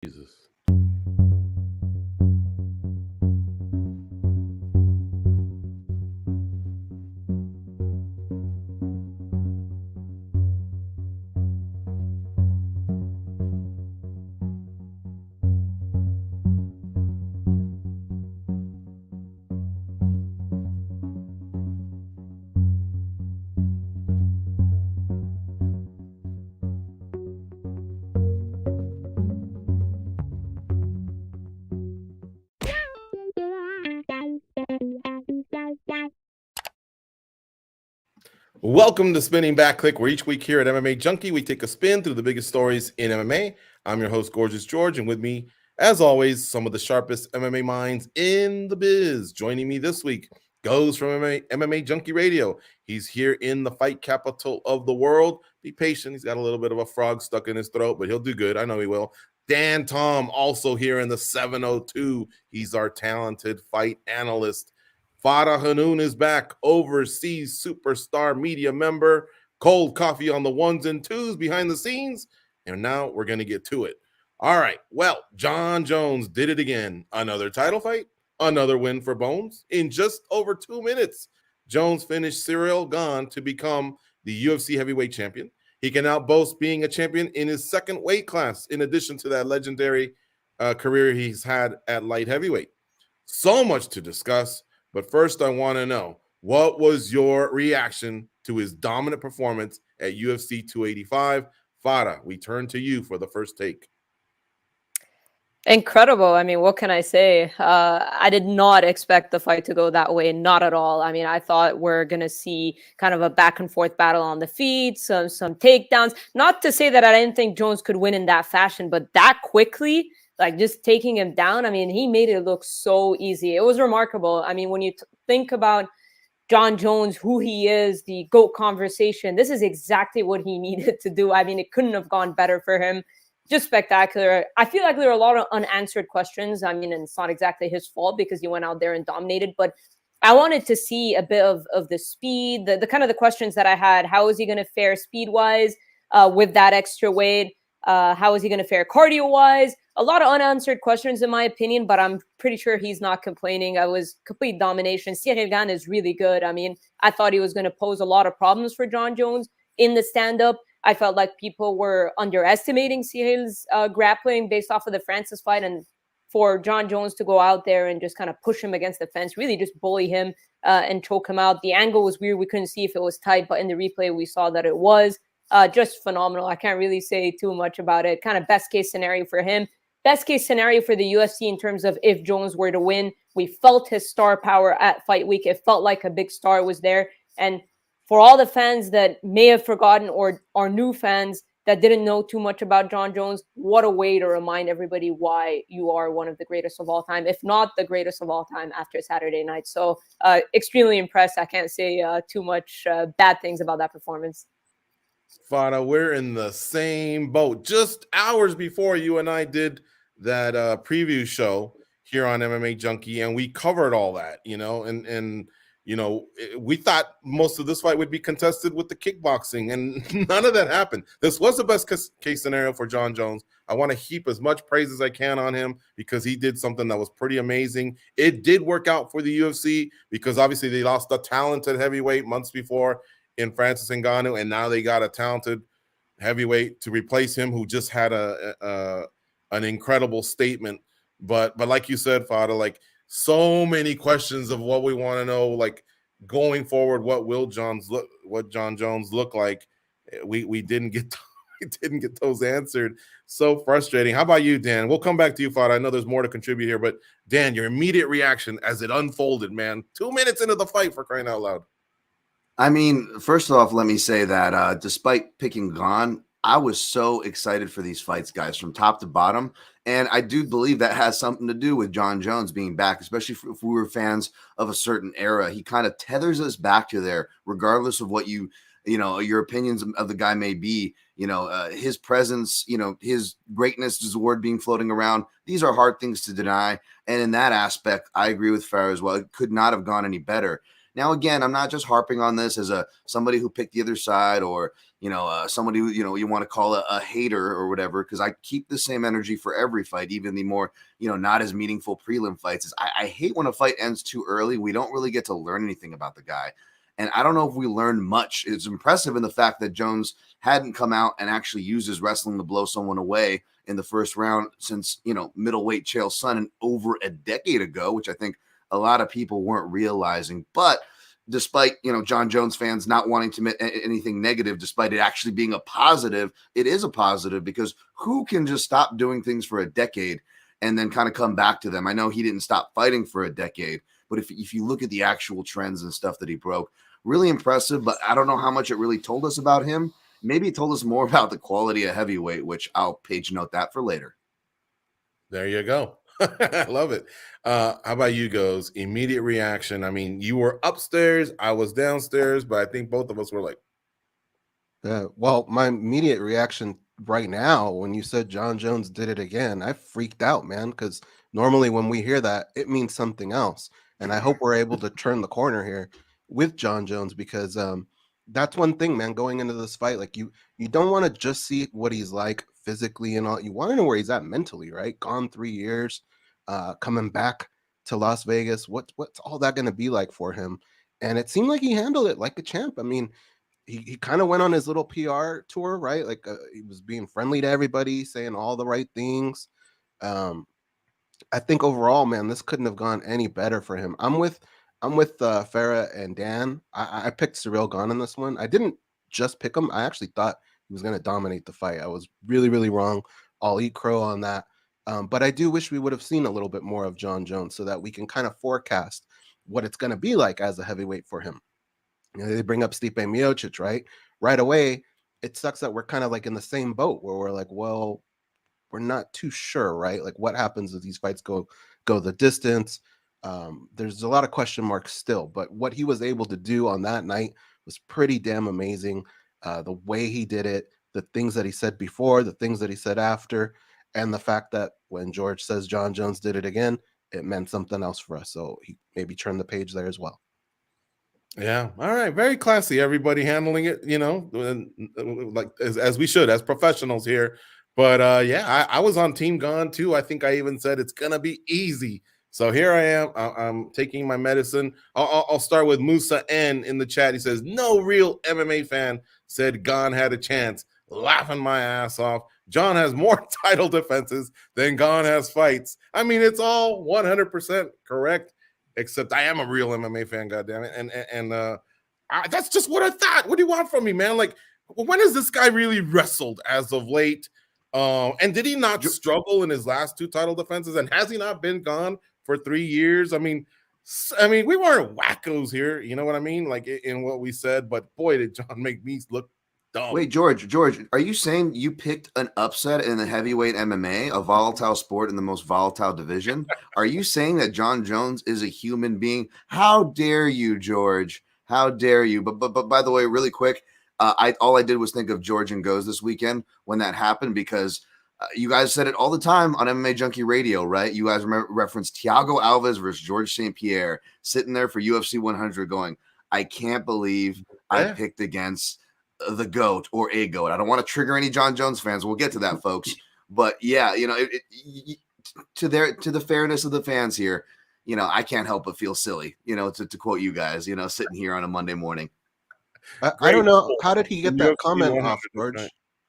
Jesus. Welcome to Spinning Back Clique, where each week here at MMA Junkie, we take a spin through the biggest stories in MMA. I'm your host, Gorgeous George, and with me, as always, some of the sharpest MMA minds in the biz. Joining me this week goes from MMA Junkie Radio. He's here in the fight capital of the world. Be patient. He's got a little bit of a frog stuck in his throat, but he'll do good. I know he will. Dan Tom, also here in the 702. He's our talented fight analyst. Farah Hanoun is back, overseas superstar media member, cold coffee on the ones and twos behind the scenes. And now we're going to get to it. All right. Well, Jon Jones did it again. Another title fight, another win for Bones. In just over 2 minutes, Jones finished Cyril Gane to become the UFC heavyweight champion. He can now boast being a champion in his second weight class, in addition to that legendary career he's had at light heavyweight. So much to discuss. But first, I want to know, what was your reaction to his dominant performance at UFC 285? Farah, we turn to you for the first take. Incredible. I mean, what can I say? I did not expect the fight to go that way. Not at all. I mean, I thought we're going to see kind of a back and forth battle on the feet, some takedowns. Not to say that I didn't think Jones could win in that fashion, but that quickly, like just taking him down, I mean, he made it look so easy. It was remarkable. I mean, when you think about Jon Jones, who he is, the GOAT conversation, this is exactly what he needed to do. I mean, it couldn't have gone better for him. Just spectacular. I feel like there are a lot of unanswered questions. I mean, and it's not exactly his fault because he went out there and dominated, but I wanted to see a bit of the speed, the kind of the questions that I had. How is he going to fare speed-wise with that extra weight? How is he going to fare cardio-wise? A lot of unanswered questions, in my opinion, but I'm pretty sure he's not complaining. I was complete domination. Cyril Gane is really good. I mean, I thought he was going to pose a lot of problems for Jon Jones in the stand-up. I felt like people were underestimating Cyril's grappling based off of the Francis fight, and for Jon Jones to go out there and just kind of push him against the fence, really just bully him and choke him out. The angle was weird. We couldn't see if it was tight, but in the replay, we saw that it was just phenomenal. I can't really say too much about it. Kind of best case scenario for him. Best case scenario for the UFC in terms of if Jones were to win. We felt his star power at Fight Week. It felt like a big star was there. And for all the fans that may have forgotten or are new fans that didn't know too much about Jon Jones, what a way to remind everybody why you are one of the greatest of all time, if not the greatest of all time after Saturday night. So extremely impressed. I can't say too much bad things about that performance. Farah, we're in the same boat. Just hours before you and I did that preview show here on MMA Junkie, and we covered all that, and we thought most of this fight would be contested with the kickboxing, and none of that happened. This was the best case scenario for Jon Jones. I want to heap as much praise as I can on him because he did something that was pretty amazing. It did work out for the UFC because obviously they lost a talented heavyweight months before in Francis Ngannou, and now they got a talented heavyweight to replace him who just had an incredible statement. But like you said, Fada, like so many questions of what we want to know, like going forward, what Jon Jones look like? We didn't get those answered. So frustrating. How about you, Dan? We'll come back to you, Fada. I know there's more to contribute here, but Dan, your immediate reaction as it unfolded, man. 2 minutes into the fight, for crying out loud. I mean, first off, let me say that despite picking Gane, I was so excited for these fights, guys, from top to bottom. And I do believe that has something to do with Jon Jones being back, especially if we were fans of a certain era. He kind of tethers us back to there, regardless of what your opinions of the guy may be. His presence, his greatness is a word being floating around. These are hard things to deny. And in that aspect, I agree with Farah as well. It could not have gone any better. Now, again, I'm not just harping on this as somebody who picked the other side or somebody who, you want to call a hater or whatever, because I keep the same energy for every fight, even the more, not as meaningful prelim fights. Is I hate when a fight ends too early. We don't really get to learn anything about the guy. And I don't know if we learned much. It's impressive in the fact that Jones hadn't come out and actually used his wrestling to blow someone away in the first round since, middleweight Chael Sonnen over a decade ago, which I think a lot of people weren't realizing. But despite, Jon Jones fans not wanting to admit anything negative, despite it actually being a positive, it is a positive, because who can just stop doing things for a decade and then kind of come back to them? I know he didn't stop fighting for a decade, but if you look at the actual trends and stuff that he broke, really impressive. But I don't know how much it really told us about him. Maybe it told us more about the quality of heavyweight, which I'll page note that for later. There you go. I love it. How about you, Goes? Immediate reaction. I mean, you were upstairs, I was downstairs, but I think both of us were like, well, my immediate reaction right now, when you said Jon Jones did it again, I freaked out, man, because normally when we hear that, it means something else. And I hope we're able to turn the corner here with Jon Jones, because that's one thing, man, going into this fight. Like, you don't want to just see what he's like physically and all. You want to know where he's at mentally, right? Gone 3 years, coming back to Las Vegas. What's all that going to be like for him? And it seemed like he handled it like a champ. I mean, he kind of went on his little PR tour, right? Like, he was being friendly to everybody, saying all the right things. I think overall, man, this couldn't have gone any better for him. I'm with Farah and Dan. I picked Ciryl Gane in this one. I didn't just pick him. I actually thought he was going to dominate the fight. I was really, really wrong. I'll eat crow on that. But I do wish we would have seen a little bit more of Jon Jones so that we can kind of forecast what it's going to be like as a heavyweight for him. They bring up Stipe Miocic, right? Right away, it sucks that we're kind of like in the same boat where we're like, well, we're not too sure, right? Like, what happens if these fights go the distance? There's a lot of question marks still, but what he was able to do on that night was pretty damn amazing. The way he did it, the things that he said before, the things that he said after, and the fact that when George says Jon Jones did it again, it meant something else for us. So he maybe turned the page there as well. yeah, all right, very classy. Everybody handling it, like as we should, as professionals here. But yeah, I was on Team Gone too. I think I even said it's gonna be easy. So here I am. I'm taking my medicine. I'll start with Musa N in the chat. He says, no real MMA fan said Gane had a chance. Laughing my ass off. Jon has more title defenses than Gane has fights. I mean, it's all 100% correct, except I am a real MMA fan, goddammit. And that's just what I thought. What do you want from me, man? Like, when has this guy really wrestled as of late? And did he not struggle in his last 2 title defenses? And has he not been gone for 3 years? I mean, we weren't wackos here. You know what I mean? Like, in what we said, but boy, did Jon make me look dumb. Wait, George, are you saying you picked an upset in the heavyweight MMA, a volatile sport in the most volatile division? Are you saying that Jon Jones is a human being? How dare you, George? How dare you? But by the way, really quick, all I did was think of George and Goes this weekend when that happened, because you guys said it all the time on MMA Junkie Radio, right? You guys referenced Thiago Alves versus George St. Pierre sitting there for UFC 100 going, I can't believe I picked against the GOAT or a GOAT. I don't want to trigger any Jon Jones fans. We'll get to that, folks. But yeah, to the fairness of the fans here, I can't help but feel silly, to quote you guys, sitting here on a Monday morning. I don't know. How did he get that comment 100%. off, George?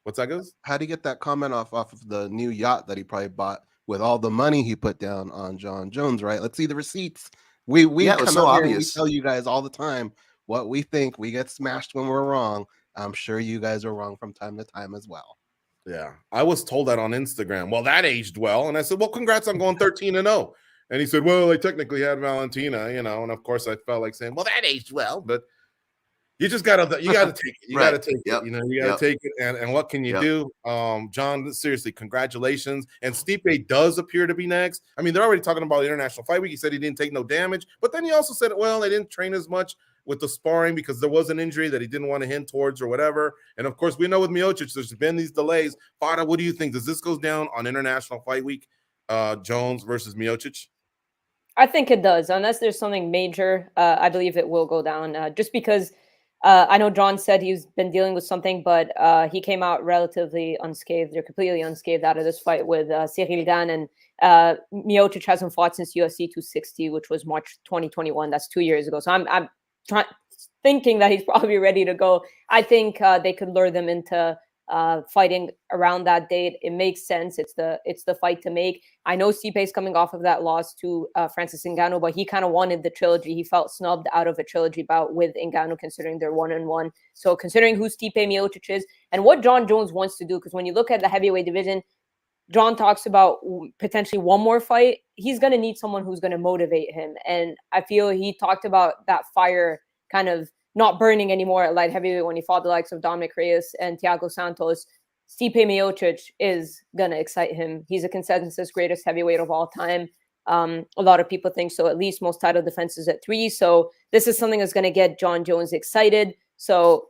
What's that, Goes? How did he get that comment off of the new yacht that he probably bought with all the money he put down on Jon Jones, right? Let's see the receipts. We it was come so out here and we obvious. tell you guys all the time what we think. We get smashed when we're wrong. I'm sure you guys are wrong from time to time as well. Yeah, I was told that on Instagram. Well, that aged well. And I said, well, congrats on going 13-0. And he said, well, I technically had Valentina, and of course I felt like saying, well, that aged well, but you just gotta take it. You Right. gotta take Yep. it. You gotta take it. And what can you do? Jon, seriously, congratulations. And Stipe does appear to be next. I mean, they're already talking about the International Fight Week. He said he didn't take no damage, but then he also said, well, they didn't train as much with the sparring because there was an injury that he didn't want to hint towards or whatever. And of course, we know with Miocic, there's been these delays. Fada, what do you think? Does this go down on International Fight Week? Jones versus Miocic? I think it does, unless there's something major. I believe it will go down, just because I know John said he's been dealing with something, but he came out relatively unscathed. They're completely unscathed out of this fight with Cyril Gane. And Miocic hasn't fought since UFC 260, which was March 2021. That's 2 years ago. So I'm thinking that he's probably ready to go. I think they could lure them into fighting around that date. It makes sense. It's the fight to make. I know Stipe's coming off of that loss to Francis Ngannou, but he kind of wanted the trilogy. He felt snubbed out of a trilogy bout with Ngannou, considering they're 1-1. So considering who Stipe Miocic is and what Jon Jones wants to do, because when you look at the heavyweight division, John talks about potentially one more fight. He's going to need someone who's going to motivate him. And I feel he talked about that fire kind of not burning anymore at light heavyweight when he fought the likes of Dominic Reyes and Thiago Santos. Stipe Miocic is going to excite him. He's a consensus greatest heavyweight of all time. A lot of people think so, at least most title defenses at 3. So this is something that's going to get Jon Jones excited. So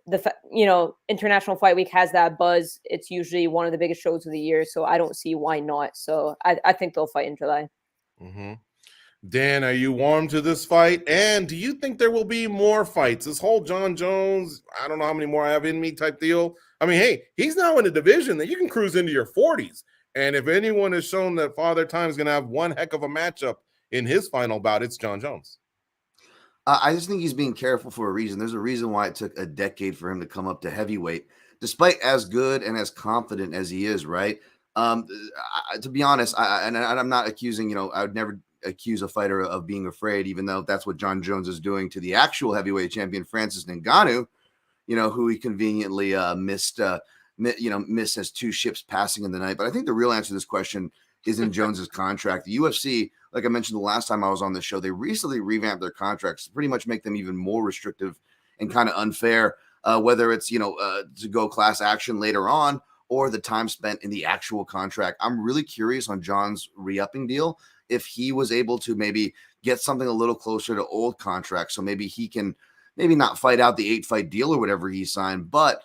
International Fight Week has that buzz. It's usually one of the biggest shows of the year. So I don't see why not. So I think they'll fight in July. Mm-hmm. Dan, are you warm to this fight? And do you think there will be more fights? This whole Jon Jones, I don't know how many more I have in me type deal. I mean, hey, he's now in a division that you can cruise into your 40s. And if anyone has shown that Father Time is going to have one heck of a matchup in his final bout, it's Jon Jones. I just think he's being careful for a reason. There's a reason why it took a decade for him to come up to heavyweight, despite as good and as confident as he is, right? To be honest, I'm not accusing, I would never accuse a fighter of being afraid, even though that's what Jon Jones is doing to the actual heavyweight champion, Francis Ngannou, who he conveniently missed as 2 ships passing in the night. But I think the real answer to this question is in Jones's contract. The UFC, like I mentioned the last time I was on the show, they recently revamped their contracts to pretty much make them even more restrictive and kind of unfair, whether it's, to go class action later on or the time spent in the actual contract. I'm really curious on Jon's re-upping deal, if he was able to maybe get something a little closer to old contracts. So maybe he can maybe not fight out the 8-fight deal or whatever he signed, but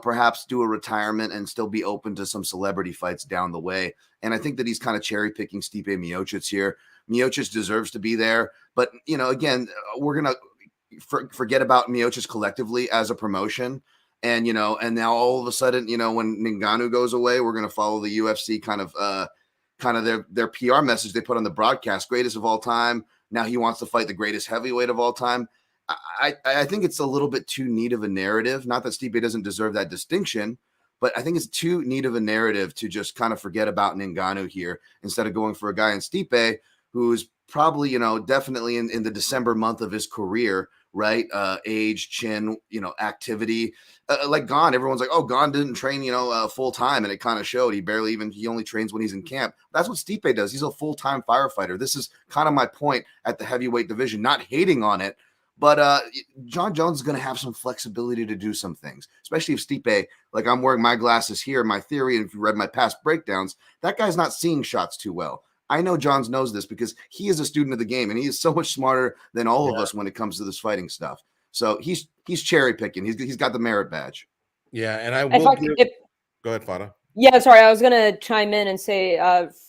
perhaps do a retirement and still be open to some celebrity fights down the way. And I think that he's kind of cherry picking Stipe Miocic here. Miocic deserves to be there, but again, we're going to forget about Miocic collectively as a promotion. And, and now all of a sudden, when Ngannou goes away, we're going to follow the UFC kind of their PR message they put on the broadcast, greatest of all time. Now he wants to fight the greatest heavyweight of all time. I think it's a little bit too neat of a narrative. Not that Stipe doesn't deserve that distinction, but I think it's too neat of a narrative to just kind of forget about Ngannou here instead of going for a guy in Stipe who's probably, definitely in the December month of his career, right? Age, chin, activity. Like Gane, everyone's like, oh, Gane didn't train, full time, and it kind of showed. He only trains when he's in camp. That's what Stipe does. He's a full-time firefighter. This is kind of my point at the heavyweight division, not hating on it. But Jon Jones is going to have some flexibility to do some things, especially if Stipe, like I'm wearing my glasses here, my theory, and if you read my past breakdowns, that guy's not seeing shots too well. I know Johns knows this because he is a student of the game, and he is so much smarter than all of us when it comes to this fighting stuff. So he's cherry picking. He's got the merit badge. Yeah, and I will go ahead, Fada. Yeah, sorry, I was going to chime in and say,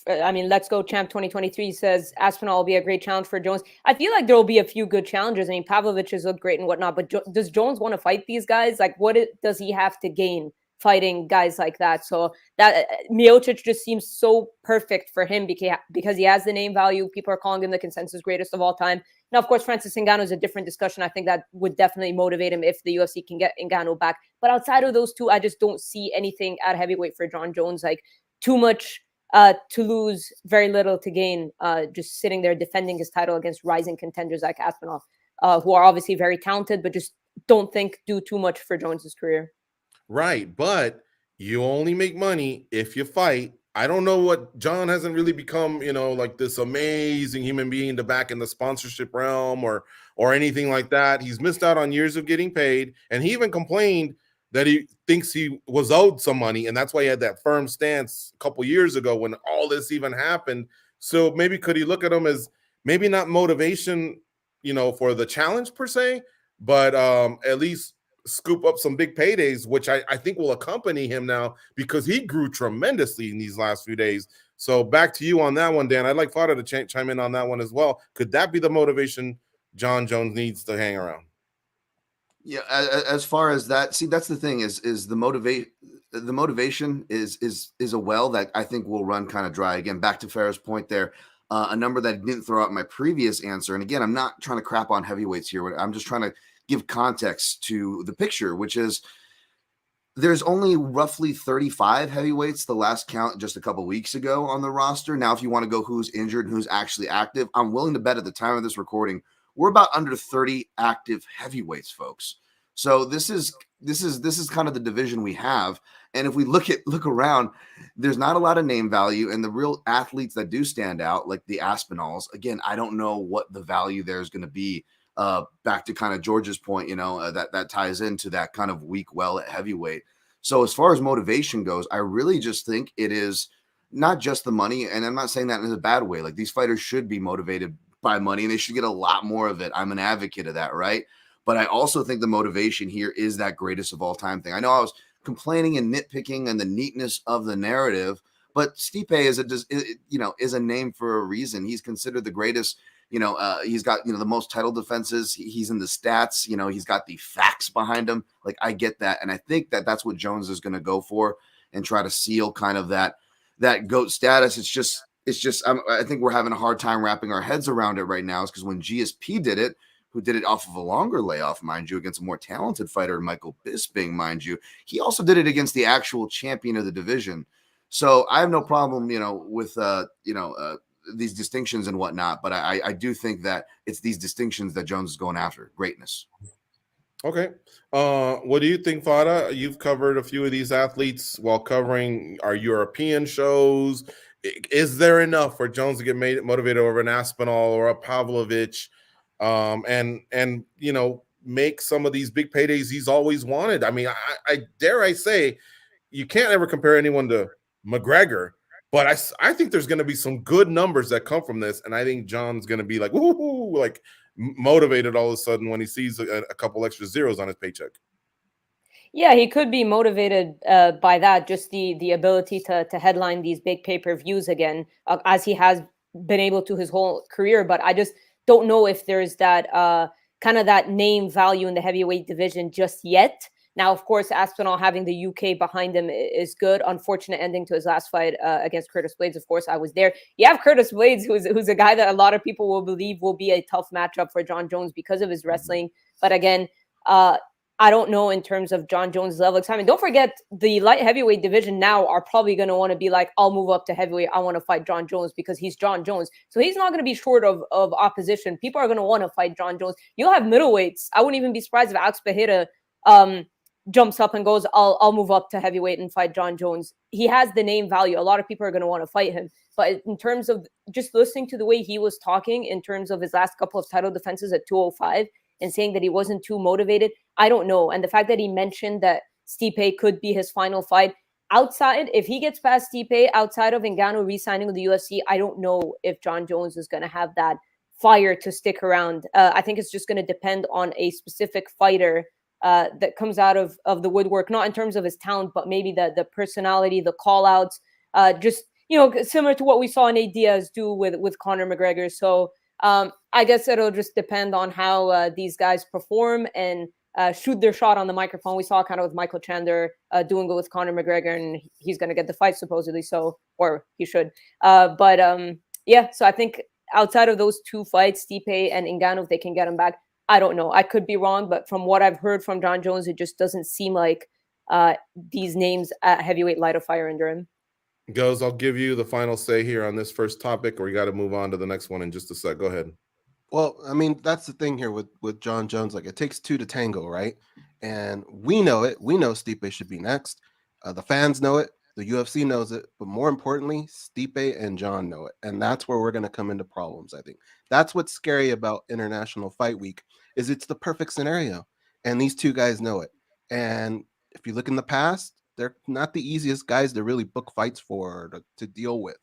Let's Go Champ 2023 says Aspinall will be a great challenge for Jones. I feel like there will be a few good challengers. I mean, Pavlovich has looked great and whatnot, but does Jones want to fight these guys? Like, does he have to gain fighting guys like that? So that Miocic just seems so perfect for him because he has the name value. People are calling him the consensus greatest of all time. Now, of course, Francis Ngannou is a different discussion. I think that would definitely motivate him if the UFC can get Ngannou back. But outside of those two, I just don't see anything at heavyweight for Jon Jones. Like, too much to lose, very little to gain, just sitting there defending his title against rising contenders like Aspinall, who are obviously very talented, but just don't think do too much for Jones's career. Right, but you only make money if you fight. I don't know what Jon hasn't really become, like this amazing human being to back in the sponsorship realm or anything like that. He's missed out on years of getting paid, and he even complained that he thinks he was owed some money, and that's why he had that firm stance a couple years ago when all this even happened. So maybe could he look at him as maybe not motivation, for the challenge per se, but at least scoop up some big paydays, which I think will accompany him now because he grew tremendously in these last few days. So back to you on that one, Dan. I'd like Fada to chime in on that one as well. Could that be the motivation Jon Jones needs to hang around? Yeah, as far as that, see, that's the thing is the motivation is a well that I think will run kind of dry. Again, back to Farah's point there, a number that I didn't throw out in my previous answer. And again, I'm not trying to crap on heavyweights here. I'm just trying to give context to the picture, which is there's only roughly 35 heavyweights, the last count just a couple weeks ago on the roster. Now, if you want to go who's injured and who's actually active, I'm willing to bet at the time of this recording, we're about under 30 active heavyweights, folks. So this is kind of the division we have. And if we look around, there's not a lot of name value, and the real athletes that do stand out, like the Aspinalls, again, I don't know what the value there is going to be. Back to kind of George's point, that ties into that kind of weak well at heavyweight. So as far as motivation goes, I really just think it is not just the money, and I'm not saying that in a bad way. Like, these fighters should be motivated by money, and they should get a lot more of it. I'm an advocate of that, right? But I also think the motivation here is that greatest of all time thing. I know I was complaining and nitpicking and the neatness of the narrative, but Stipe is a name for a reason. He's considered the greatest. He's got, the most title defenses. He's in the stats, he's got the facts behind him. Like, I get that. And I think that that's what Jones is going to go for and try to seal kind of that GOAT status. I think we're having a hard time wrapping our heads around it right now, is because when GSP did it, who did it off of a longer layoff, mind you, against a more talented fighter, Michael Bisping, mind you, he also did it against the actual champion of the division. So I have no problem, with, these distinctions and whatnot, but I do think that it's these distinctions that Jones is going after. Greatness. Okay. What do you think, Fada? You've covered a few of these athletes while covering our European shows. Is there enough for Jones to get motivated over an Aspinall or a Pavlovich, and make some of these big paydays he's always wanted? I mean, I dare say you can't ever compare anyone to McGregor, but I think there's going to be some good numbers that come from this, and I think John's going to be like, woohoo, like motivated all of a sudden when he sees a couple extra zeros on his paycheck. Yeah, he could be motivated by that, just the ability to headline these big pay-per-views again, as he has been able to his whole career. But I just don't know if there's that kind of that name value in the heavyweight division just yet. Now, of course, Aspinall having the UK behind him is good. Unfortunate ending to his last fight against Curtis Blades. Of course, I was there. You have Curtis Blades, who's a guy that a lot of people will believe will be a tough matchup for Jon Jones because of his wrestling. But again, I don't know in terms of Jon Jones' level. I mean, don't forget the light heavyweight division now are probably going to want to be like, I'll move up to heavyweight. I want to fight Jon Jones because he's Jon Jones. So he's not going to be short of opposition. People are going to want to fight Jon Jones. You'll have middleweights. I wouldn't even be surprised if Alex Pereira jumps up and goes, I'll move up to heavyweight and fight Jon Jones. He has the name value. A lot of people are going to want to fight him. But in terms of just listening to the way he was talking in terms of his last couple of title defenses at 205 and saying that he wasn't too motivated, I don't know. And the fact that he mentioned that Stipe could be his final fight, outside, if he gets past Stipe, outside of Ngannou re-signing with the UFC, I don't know if Jon Jones is going to have that fire to stick around. I think it's just going to depend on a specific fighter that comes out of the woodwork, not in terms of his talent, but maybe the personality, the call outs, just, similar to what we saw Nate Diaz do with Conor McGregor. So I guess it'll just depend on how these guys perform and shoot their shot on the microphone. We saw kind of with Michael Chandler doing it with Conor McGregor, and he's going to get the fight supposedly, or he should. Yeah, so I think outside of those two fights, Stipe and Ngannou, if they can get him back, I don't know. I could be wrong, but from what I've heard from Jon Jones, it just doesn't seem like these names at heavyweight light a fire under him. Goes, I'll give you the final say here on this first topic, or you got to move on to the next one in just a sec. Go ahead. Well, I mean, that's the thing here with Jon Jones. Like, it takes two to tango, right? And we know it. We know Stipe should be next. The fans know it. The UFC knows it. But more importantly, Stipe and Jon know it. And that's where we're going to come into problems, I think. That's what's scary about International Fight Week, is it's the perfect scenario. And these two guys know it. And if you look in the past, they're not the easiest guys to really book fights for, to deal with.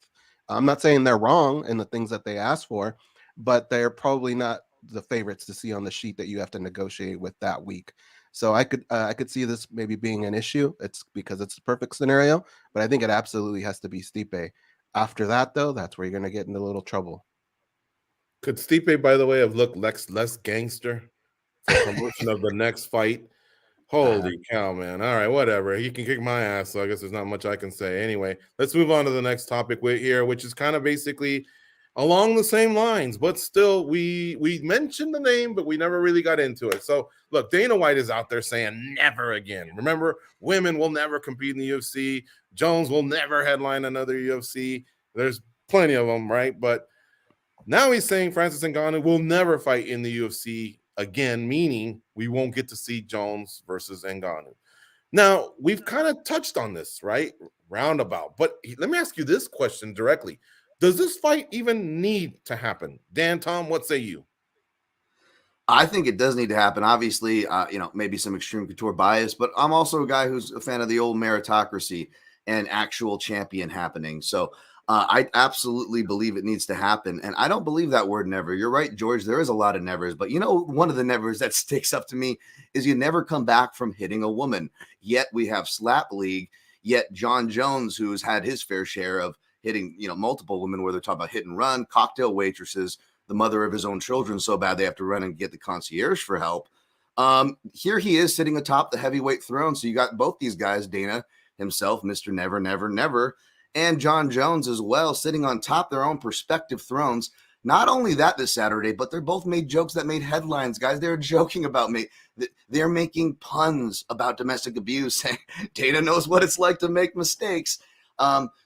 I'm not saying they're wrong in the things that they ask for, but they're probably not the favorites to see on the sheet that you have to negotiate with that week. So I could see this maybe being an issue. It's because it's the perfect scenario, but I think it absolutely has to be Stipe. After that, though, that's where you're going to get into a little trouble. Could Stipe, by the way, have looked less gangster for promotion of the next fight. Holy cow, man. All right, whatever. He can kick my ass, so I guess there's not much I can say. Anyway, let's move on to the next topic here, which is kind of basically along the same lines, but still, we mentioned the name, but we never really got into it. So, look, Dana White is out there saying never again. Remember, women will never compete in the UFC. Jones will never headline another UFC. There's plenty of them, right? But now he's saying Francis Ngannou will never fight in the UFC again, meaning we won't get to see Jones versus Ngannou. Now, we've kind of touched on this, right? Roundabout. But let me ask you this question directly. Does this fight even need to happen? Dan, Tom, what say you? I think it does need to happen. Obviously, maybe some extreme couture bias, but I'm also a guy who's a fan of the old meritocracy and actual champion happening. So I absolutely believe it needs to happen. And I don't believe that word never. You're right, George. There is a lot of nevers. But one of the nevers that sticks up to me is you never come back from hitting a woman. Yet we have Slap League. Yet Jon Jones, who's had his fair share of hitting, multiple women, where they're talking about hit and run, cocktail waitresses, the mother of his own children, so bad they have to run and get the concierge for help. Here he is sitting atop the heavyweight throne. So you got both these guys, Dana himself, Mr. Never, Never, Never, and Jon Jones as well, sitting on top their own prospective thrones. Not only that this Saturday, but they're both made jokes that made headlines, guys. They're joking about me. They're making puns about domestic abuse. Dana knows what it's like to make mistakes.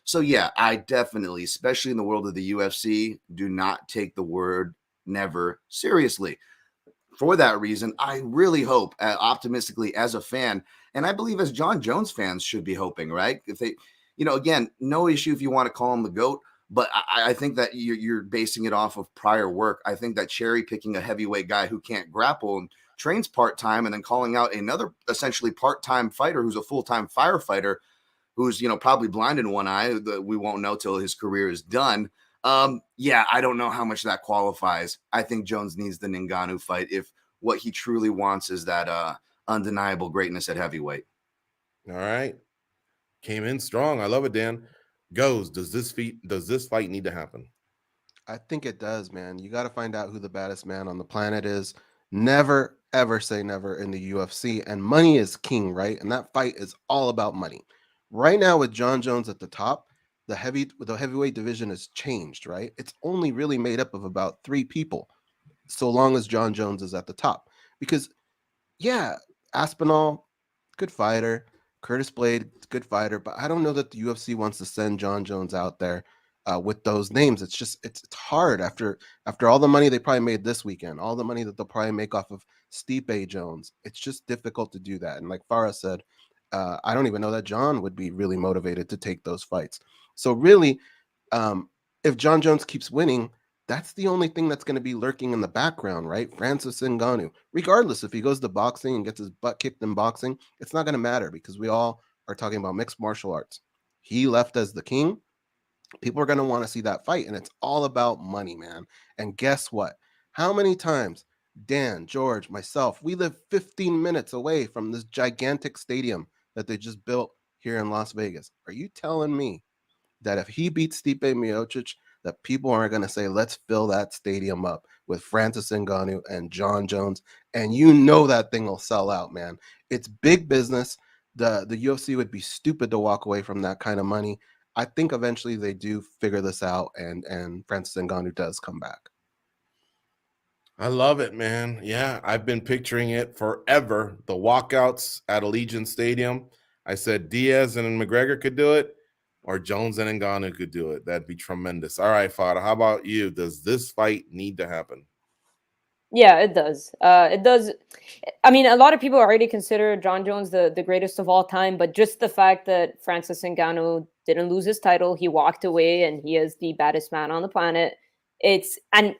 So yeah, I definitely, especially in the world of the UFC, do not take the word never seriously. For that reason, I really hope, optimistically as a fan, and I believe as Jon Jones fans should be hoping, right? If they, again, no issue if you want to call him the GOAT, but I think that you're basing it off of prior work. I think that cherry picking a heavyweight guy who can't grapple and trains part-time and then calling out another essentially part-time fighter who's a full-time firefighter who's, probably blind in one eye, that we won't know till his career is done. Yeah, I don't know how much that qualifies. I think Jones needs the Ngannou fight if what he truly wants is that undeniable greatness at heavyweight. All right. Came in strong. I love it, Dan. Does this fight need to happen? I think it does, man. You got to find out who the baddest man on the planet is. Never, ever say never in the UFC. And money is king, right? And that fight is all about money. Right now, with Jon Jones at the top, the heavyweight division has changed, right? It's only really made up of about 3 people, so long as Jon Jones is at the top. Because, yeah, Aspinall, good fighter. Curtis Blade, good fighter. But I don't know that the UFC wants to send Jon Jones out there with those names. It's just, it's hard after all the money they probably made this weekend, all the money that they'll probably make off of Stipe Jones. It's just difficult to do that. And like Farah said, I don't even know that Jon would be really motivated to take those fights. So really, if Jon Jones keeps winning, that's the only thing that's going to be lurking in the background, right? Francis Ngannou. Regardless, if he goes to boxing and gets his butt kicked in boxing, it's not going to matter because we all are talking about mixed martial arts. He left as the king. People are going to want to see that fight, and it's all about money, man. And guess what? How many times, Dan, George, myself, we live 15 minutes away from this gigantic stadium that they just built here in Las Vegas. Are you telling me that if he beats Stipe Miocic, that people aren't going to say, let's fill that stadium up with Francis Ngannou and Jon Jones? And that thing will sell out, man. It's big business. The UFC would be stupid to walk away from that kind of money. I think eventually they do figure this out, and Francis Ngannou does come back. I love it, man. Yeah, I've been picturing it forever. The walkouts at Allegiant Stadium. I said Diaz and McGregor could do it, or Jones and Ngannou could do it. That'd be tremendous. All right, Fada, how about you? Does this fight need to happen? Yeah, it does. It does. I mean, a lot of people already consider Jon Jones the greatest of all time, but just the fact that Francis Ngannou didn't lose his title, he walked away, and he is the baddest man on the planet. It's an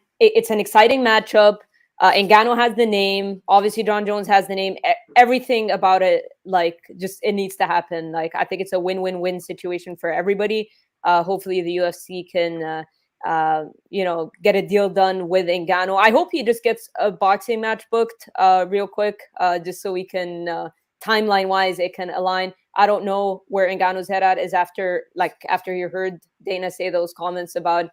exciting matchup. Ngannou has the name. Obviously, Jon Jones has the name. Everything about it, it needs to happen. I think it's a win-win-win situation for everybody. Hopefully, the UFC can get a deal done with Ngannou. I hope he just gets a boxing match booked real quick, just so we can timeline wise it can align. I don't know where Ngannou's head at is after you heard Dana say those comments about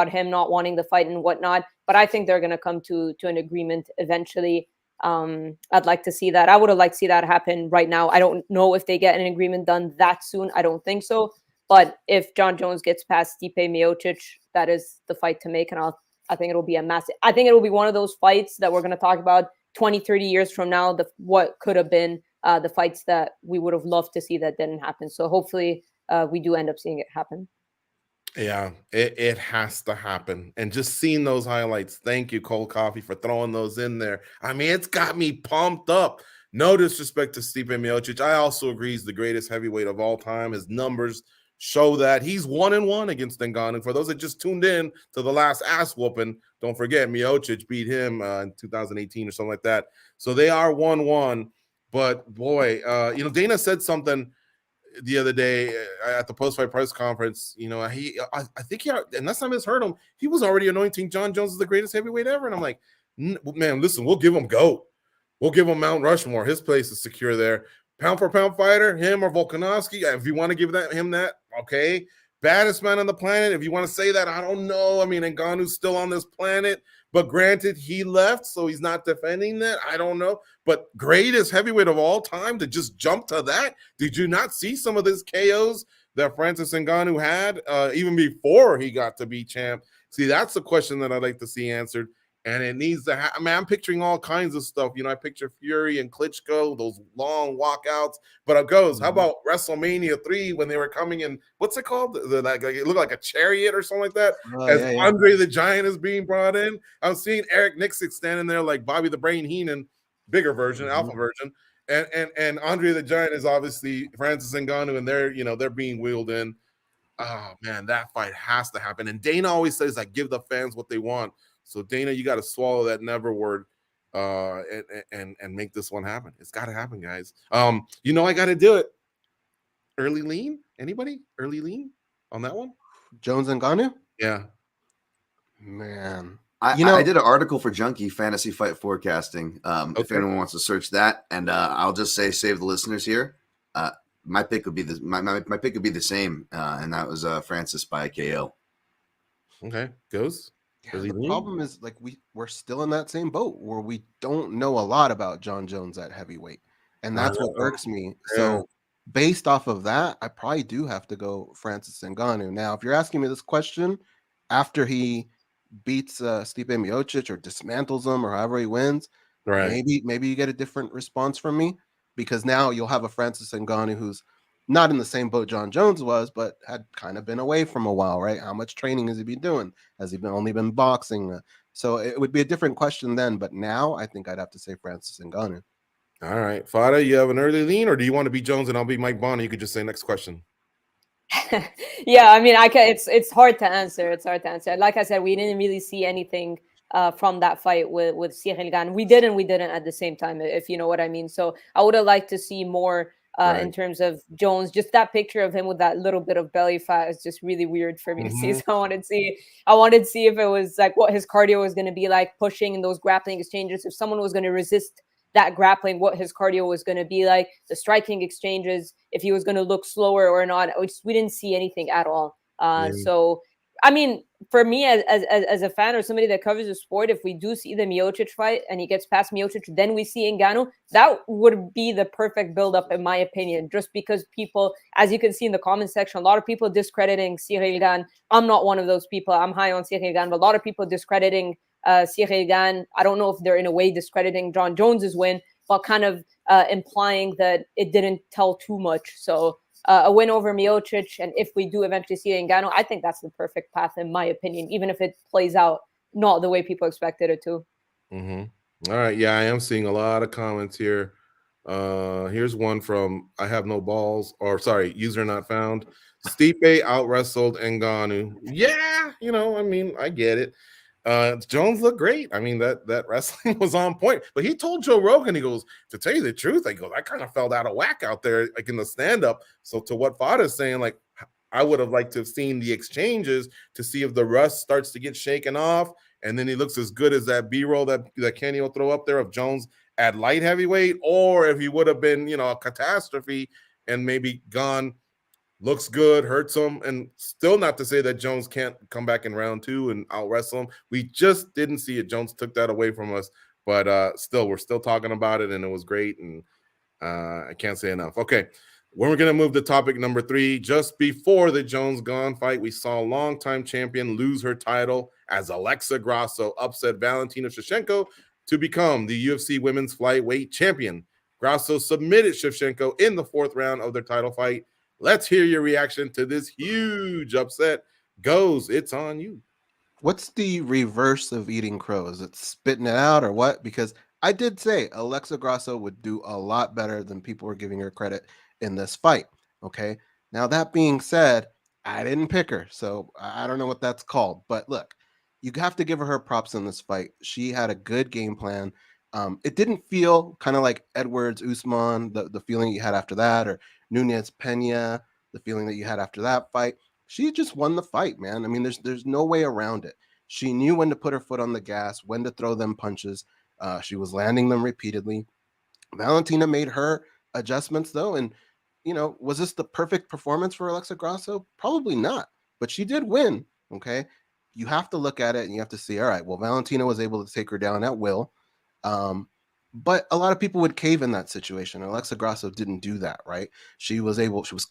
him not wanting the fight and whatnot. But I think they're going to come to an agreement eventually. I'd like to see that. I would have liked to see that happen right now. I don't know if they get an agreement done that soon. I don't think so. But if Jon Jones gets past Stipe Miocic, that is the fight to make. And I think it'll be a massive, I think it'll be one of those fights that we're going to talk about 20, 30 years from now, what could have been the fights that we would have loved to see that didn't happen. So hopefully we do end up seeing it happen. Yeah, it has to happen. And just seeing those highlights, thank you, Cold Coffee, for throwing those in there. I mean, it's got me pumped up. No disrespect to Stipe Miocic. I also agree he's the greatest heavyweight of all time. His numbers show that. He's 1-1 against Ngannou. For those that just tuned in to the last ass whooping, don't forget Miocic beat him in 2018 or something like that. So they are 1-1. But boy, Dana said something the other day at the post-fight press conference. I think unless I misheard him, he was already anointing Jon Jones as the greatest heavyweight ever. And I'm like, man, listen, we'll give him GOAT. We'll give him Mount Rushmore. His place is secure there. Pound for pound fighter, him or Volkanovski. If you want to give him that, okay. Baddest man on the planet. If you want to say that, I don't know. I mean, Ngannou's still on this planet, but granted, he left, so he's not defending that. I don't know. But greatest heavyweight of all time, to just jump to that. Did you not see some of these KOs that Francis Ngannou had even before he got to be champ? See, that's the question that I'd like to see answered. And it needs to happen. I'm picturing all kinds of stuff. I picture Fury and Klitschko, those long walkouts. But it goes, how about WrestleMania 3 when they were coming in? What's it called? It looked like a chariot or something like that. Andre the Giant is being brought in. I'm seeing Eric Nixick standing there like Bobby the Brain Heenan, bigger version, alpha version. And Andre the Giant is obviously Francis Ngannou, and they're being wheeled in. Oh, man, that fight has to happen. And Dana always says, like, give the fans what they want. So, Dana, you got to swallow that never word and make this one happen. It's got to happen, guys. I got to do it. Early lean? Anybody? Early lean on that one? Jones and Ngannou? Yeah. Man. I did an article for Junkie Fantasy Fight Forecasting. If anyone wants to search that, and I'll just save the listeners here. My pick would be my pick would be the same, and that was Francis by KO. Okay, goes. Yeah, the problem is, like, we're still in that same boat where we don't know a lot about Jon Jones at heavyweight, and that's what irks me. Yeah. So based off of that, I probably do have to go Francis Ngannou. Now, if you're asking me this question after he beats Stipe Miocic or dismantles him or however he wins, right? Maybe you get a different response from me, because now you'll have a Francis Ngannou who's not in the same boat Jon Jones was, but had kind of been away from a while, right? How much training has he been doing? Has he only been boxing? So it would be a different question then, but now I think I'd have to say Francis Ngannou. All right. Fada, you have an early lean, or do you want to be Jones and I'll be Mike Bonner? You could just say next question. Yeah, I mean, it's hard to answer. It's hard to answer. Like I said, we didn't really see anything from that fight with Cyril Gane. We didn't at the same time, if you know what I mean. So I would have liked to see more in terms of Jones. Just that picture of him with that little bit of belly fat is just really weird for me to see. So I wanted to see if it was like what his cardio was going to be like, pushing in those grappling exchanges. If someone was going to resist that grappling, what his cardio was going to be like, the striking exchanges, if he was going to look slower or not. We didn't see anything at all. So, I mean, for me as a fan or somebody that covers the sport, if we do see the Miocic fight and he gets past Miocic, then we see Ngannou, that would be the perfect build-up, in my opinion, just because people, as you can see in the comment section, a lot of people discrediting Cyril Gane. I'm not one of those people. I'm high on Cyril Gane, but a lot of people discrediting Cyril Gane. I don't know if they're in a way discrediting Jon Jones's win, but kind of implying that it didn't tell too much. So a win over Miocic, and if we do eventually see Ngannou, I think that's the perfect path, in my opinion, even if it plays out not the way people expected it to. All right. Yeah, I am seeing a lot of comments here. Here's one from I have no balls, or sorry, user not found. Stipe out wrestled Ngannou. Yeah, I mean, I get it. Jones looked great. I mean, that wrestling was on point. But he told Joe Rogan, he goes, to tell you the truth, I kind of felt out of whack out there, like in the stand-up. So to what Fada's saying, like, I would have liked to have seen the exchanges to see if the rust starts to get shaken off, and then he looks as good as that B-roll that Kenny will throw up there of Jones at light heavyweight, or if he would have been, a catastrophe and maybe gone. Looks good, hurts him, and still not to say that Jones can't come back in round 2 and out wrestle him. We just didn't see it. Jones took that away from us. but still, we're still talking about it, and it was great, and I can't say enough. Okay, we're going to move to topic number 3. Just before the Jones-Gane fight, we saw longtime champion lose her title as Alexa Grasso upset Valentina Shevchenko to become the UFC Women's Flyweight Champion. Grasso submitted Shevchenko in the 4th round of their title fight. Let's hear your reaction to this huge upset. Goes, it's on you. What's the reverse of eating crow? Is it spitting it out or what? Because I did say Alexa Grasso would do a lot better than people were giving her credit in this fight. Okay. Now, that being said, I didn't pick her, so I don't know what that's called. But look, you have to give her props in this fight. She had a good game plan. It didn't feel kind of like Edwards Usman, the feeling you had after that, or Nunez Pena, the feeling that you had after that fight. She just won the fight, man. I mean, there's no way around it. She knew when to put her foot on the gas, when to throw them punches. She was landing them repeatedly. Valentina made her adjustments, though, and was this the perfect performance for Alexa Grasso? Probably not, but she did win. Okay, you have to look at it and you have to see, all right, well, Valentina was able to take her down at will. But a lot of people would cave in that situation. Alexa Grasso didn't do that, right? She was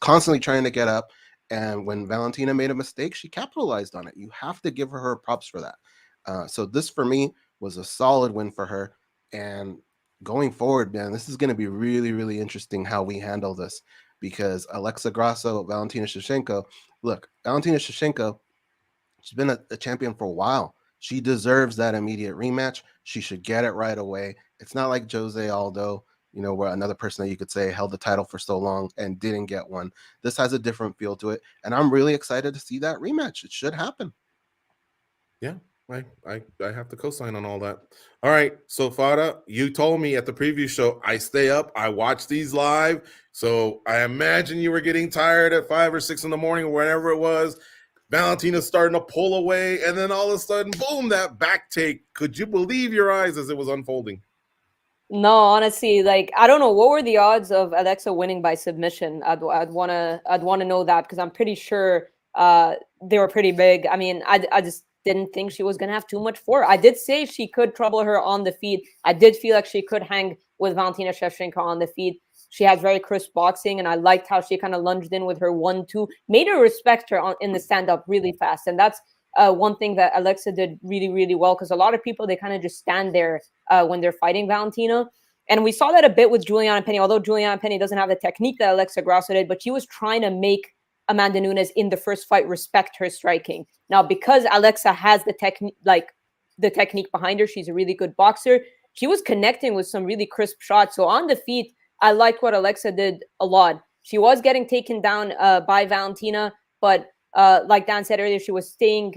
constantly trying to get up. And when Valentina made a mistake, she capitalized on it. You have to give her props for that. So this, for me, was a solid win for her. And going forward, man, this is going to be really, really interesting how we handle this. Because Alexa Grasso, Valentina Shevchenko, look, Valentina Shevchenko, she's been a champion for a while. She deserves that immediate rematch. She should get it right away. It's not like Jose Aldo, where another person that you could say held the title for so long and didn't get one. This has a different feel to it. And I'm really excited to see that rematch. It should happen. Yeah, I have to co-sign on all that. All right, so Fada, you told me at the preview show, I stay up, I watch these live. So I imagine you were getting tired at 5 or 6 in the morning or whenever it was. Valentina's starting to pull away, and then all of a sudden, boom, that back take. Could you believe your eyes as it was unfolding? No, honestly, I don't know, what were the odds of Alexa winning by submission? I'd wanna know that, because I'm pretty sure they were pretty big. I mean, I just didn't think she was gonna have too much for her. I did say she could trouble her on the feet. I did feel like she could hang with Valentina Shevchenko on the feet. She has very crisp boxing, and I liked how she kind of lunged in with her 1-2, made her respect her in the stand-up really fast. And that's one thing that Alexa did really, really well, because a lot of people, they kind of just stand there when they're fighting Valentina. And we saw that a bit with Juliana Penny, although Juliana Penny doesn't have the technique that Alexa Grasso did, but she was trying to make Amanda Nunes in the first fight respect her striking. Now, because Alexa has the technique behind her, she's a really good boxer. She was connecting with some really crisp shots. So on the feet, I liked what Alexa did a lot. She was getting taken down by Valentina, but like Dan said earlier, she was staying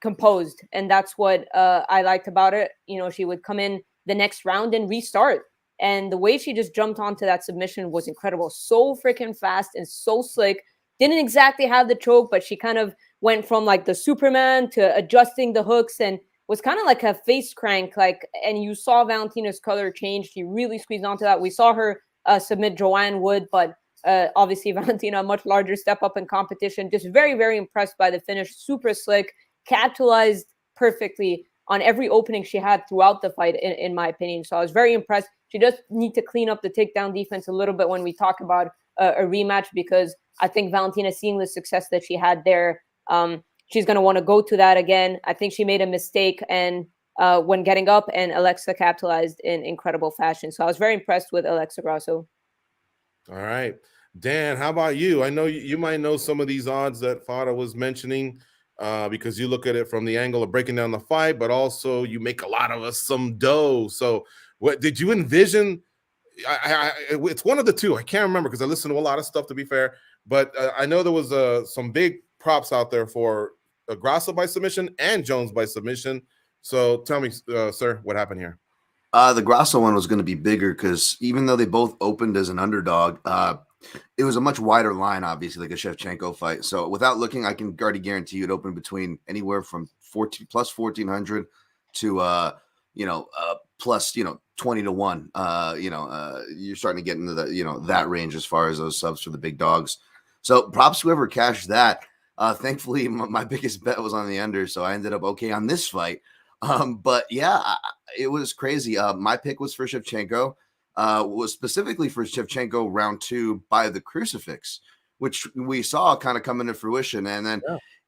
composed, and that's what I liked about it. She would come in the next round and restart, and the way she just jumped onto that submission was incredible. So freaking fast and so slick. Didn't exactly have the choke, but she kind of went from the Superman to adjusting the hooks, and was kind of like a face crank, and you saw Valentina's color change. She really squeezed onto that. We saw her submit Joanne Wood, but obviously Valentina, a much larger step up in competition. Just very, very impressed by the finish. Super slick, capitalized perfectly on every opening she had throughout the fight, in my opinion. So I was very impressed. She does need to clean up the takedown defense a little bit when we talk about a rematch, because I think Valentina, seeing the success that she had there, she's going to want to go to that again. I think she made a mistake and when getting up, and Alexa capitalized in incredible fashion. So I was very impressed with Alexa Grasso. All right. Dan, how about you? I know you might know some of these odds that Fada was mentioning because you look at it from the angle of breaking down the fight, but also you make a lot of us some dough. So what did you envision? It's one of the two. I can't remember because I listen to a lot of stuff, to be fair. But I know there was some big props out there for Grasso by submission and Jones by submission. So tell me, sir, what happened here? The Grasso one was going to be bigger because even though they both opened as an underdog, it was a much wider line, obviously, like a Shevchenko fight. So without looking, I can already guarantee you it opened between anywhere from plus 1,400 to plus 20 to 1. You're starting to get into the that range as far as those subs for the big dogs. So props whoever cashed that. Thankfully, my biggest bet was on the under, so I ended up okay on this fight. But yeah, it was crazy. My pick was for Shevchenko, was specifically for Shevchenko round 2 by the crucifix, which we saw kind of come into fruition. And then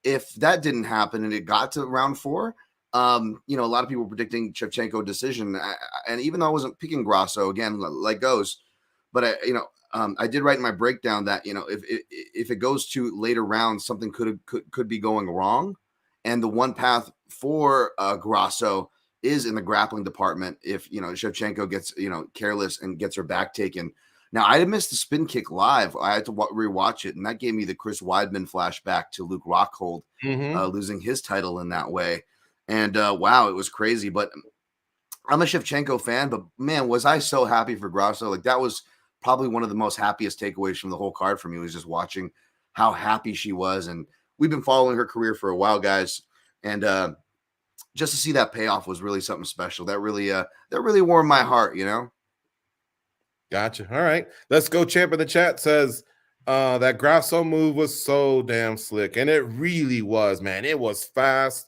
if that didn't happen and it got to round 4, a lot of people were predicting Shevchenko decision. And even though I wasn't picking Grasso, again, like goes, but I did write in my breakdown that, if it goes to later rounds, something could be going wrong. And the one path for Grasso is in the grappling department. If, Shevchenko gets, careless and gets her back taken. Now, I had missed the spin kick live. I had to rewatch it. And that gave me the Chris Weidman flashback to Luke Rockhold losing his title in that way. And wow, it was crazy. But I'm a Shevchenko fan. But man, was I so happy for Grasso. Like, that was probably one of the most happiest takeaways from the whole card for me, was just watching how happy she was. And we've been following her career for a while, guys. And just to see that payoff was really something special. That really warmed my heart, Gotcha. All right. Let's go. Champ in the chat says that Grasso move was so damn slick. And it really was, man. It was fast.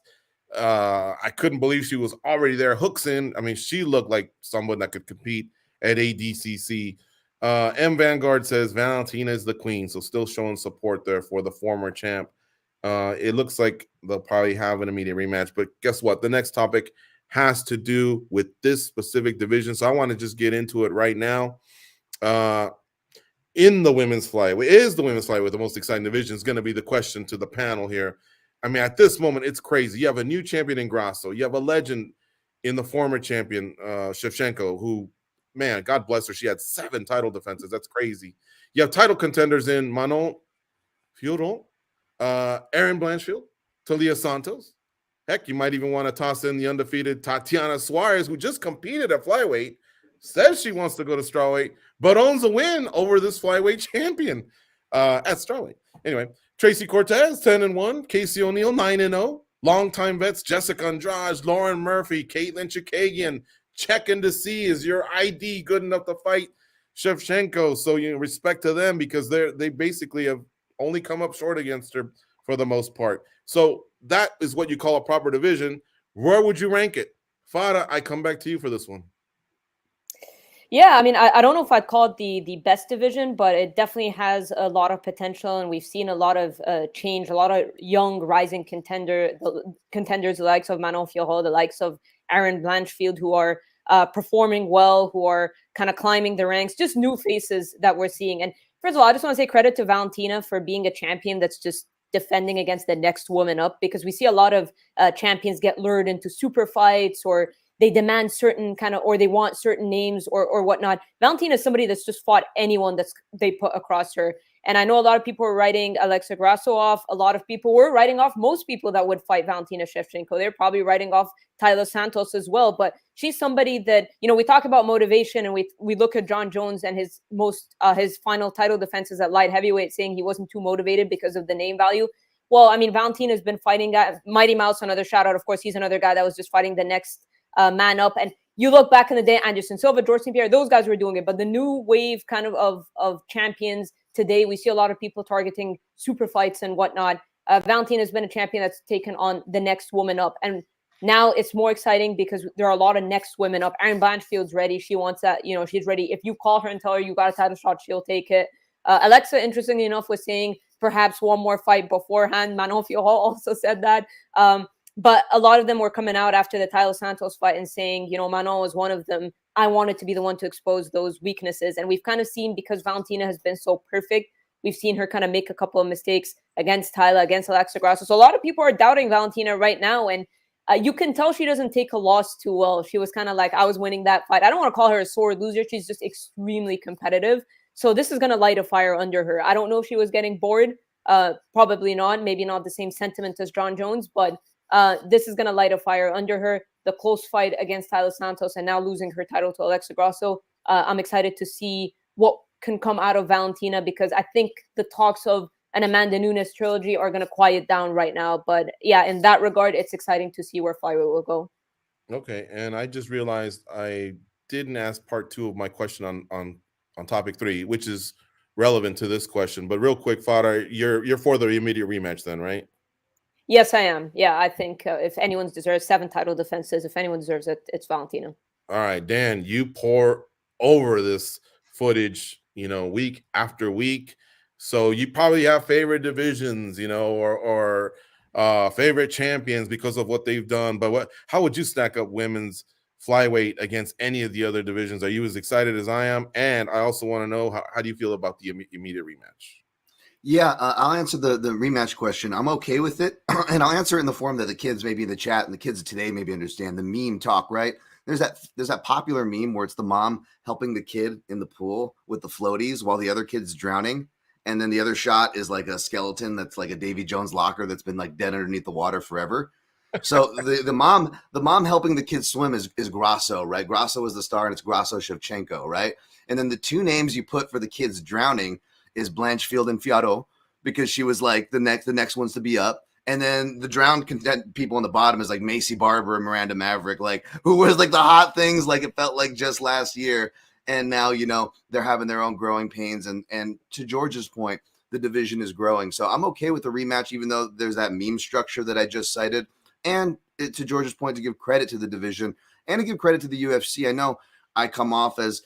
I couldn't believe she was already there. Hooks in. I mean, she looked like someone that could compete at ADCC. M Vanguard says Valentina is the queen. So still showing support there for the former champ. It looks like they'll probably have an immediate rematch. But guess what? The next topic has to do with this specific division. So I want to just get into it right now. In the women's flyweight, is the women's flyweight the most exciting division? Is going to be the question to the panel here. I mean, at this moment, it's crazy. You have a new champion in Grasso. You have a legend in the former champion, Shevchenko, who, man, God bless her. She had 7 title defenses. That's crazy. You have title contenders in Manon Fiorot, Erin Blanchfield, Talia Santos. Heck, you might even want to toss in the undefeated Tatiana Suarez, who just competed at flyweight, says she wants to go to strawweight, but owns a win over this flyweight champion at strawweight. Anyway, Tracy Cortez, 10-1. Casey O'Neill, 9-0. Longtime vets, Jessica Andrade, Lauren Murphy, Caitlin Chikagian, checking to see, is your ID good enough to fight Shevchenko? So, respect to them, because they basically have only come up short against her for the most part. So that is what you call a proper division. Where would you rank it? Fada, I come back to you for this one. Yeah, I mean, I don't know if I'd call it the best division, but it definitely has a lot of potential, and we've seen a lot of change, a lot of young rising contenders, the likes of Manon Fiorot, the likes of Erin Blanchfield, who are performing well, who are kind of climbing the ranks, just new faces that we're seeing. And first of all, I just want to say credit to Valentina for being a champion that's just defending against the next woman up, because we see a lot of champions get lured into super fights, or they demand certain or they want certain names or whatnot. Valentina is somebody that's just fought anyone they put across her. And I know a lot of people are writing Alexa Grasso off. A lot of people were writing off most people that would fight Valentina Shevchenko. They're probably writing off Taila Santos as well. But she's somebody that, we talk about motivation, and we look at Jon Jones and his final title defenses at light heavyweight, saying he wasn't too motivated because of the name value. Well, I mean, Valentina's been fighting Mighty Mouse, another shout out. Of course, he's another guy that was just fighting the next man up. And you look back in the day, Anderson Silva, George St. Pierre, those guys were doing it. But the new wave of champions today, we see a lot of people targeting super fights and whatnot. Valentina has been a champion that's taken on the next woman up. And now it's more exciting because there are a lot of next women up. Erin Blanchfield's ready. She wants that, she's ready. If you call her and tell her you got a title shot, she'll take it. Alexa, interestingly enough, was saying perhaps one more fight beforehand. Manon Fiorot also said that. But a lot of them were coming out after the Taila Santos fight and saying, Manon was one of them. I wanted to be the one to expose those weaknesses. And we've kind of seen, because Valentina has been so perfect, we've seen her kind of make a couple of mistakes against Taila, against Alexa Grasso. So a lot of people are doubting Valentina right now. And you can tell she doesn't take a loss too well. She was kind of like, I was winning that fight. I don't want to call her a sore loser. She's just extremely competitive. So this is going to light a fire under her. I don't know if she was getting bored. Probably not. Maybe not the same sentiment as Jon Jones, but this is going to light a fire under her. The close fight against Taila Santos and now losing her title to Alexa Grasso. I'm excited to see what can come out of Valentina, because I think the talks of an Amanda Nunes trilogy are going to quiet down right now. But yeah, in that regard, it's exciting to see where flyweight will go. Okay, and I just realized I didn't ask part 2 of my question on topic 3, which is relevant to this question. But real quick, Fodder, you're for the immediate rematch then, right? Yes, I am. Yeah, I think if anyone deserves 7 title defenses, if anyone deserves it, it's Valentina. All right, Dan, you pour over this footage, week after week. So you probably have favorite divisions, or favorite champions because of what they've done. But how would you stack up women's flyweight against any of the other divisions? Are you as excited as I am? And I also want to know how do you feel about the immediate rematch? Yeah, I'll answer the rematch question. I'm okay with it, and I'll answer it in the form that the kids maybe in the chat and the kids today maybe understand the meme talk, right? There's that popular meme where it's the mom helping the kid in the pool with the floaties while the other kid's drowning, and then the other shot is like a skeleton that's like a Davy Jones locker that's been like dead underneath the water forever. So the mom helping the kids swim is Grasso, right? Grasso is the star, and it's Grasso Shevchenko, right? And then the two names you put for the kids drowning is Blanchfield and Fiato, because she was like the next ones to be up. And then the drowned content people on the bottom is like Macy Barber and Miranda Maverick, like who was like the hot things, like it felt like just last year. And now, they're having their own growing pains. And to George's point, the division is growing. So I'm okay with the rematch, even though there's that meme structure that I just cited. And to George's point, to give credit to the division and to give credit to the UFC. I know I come off as,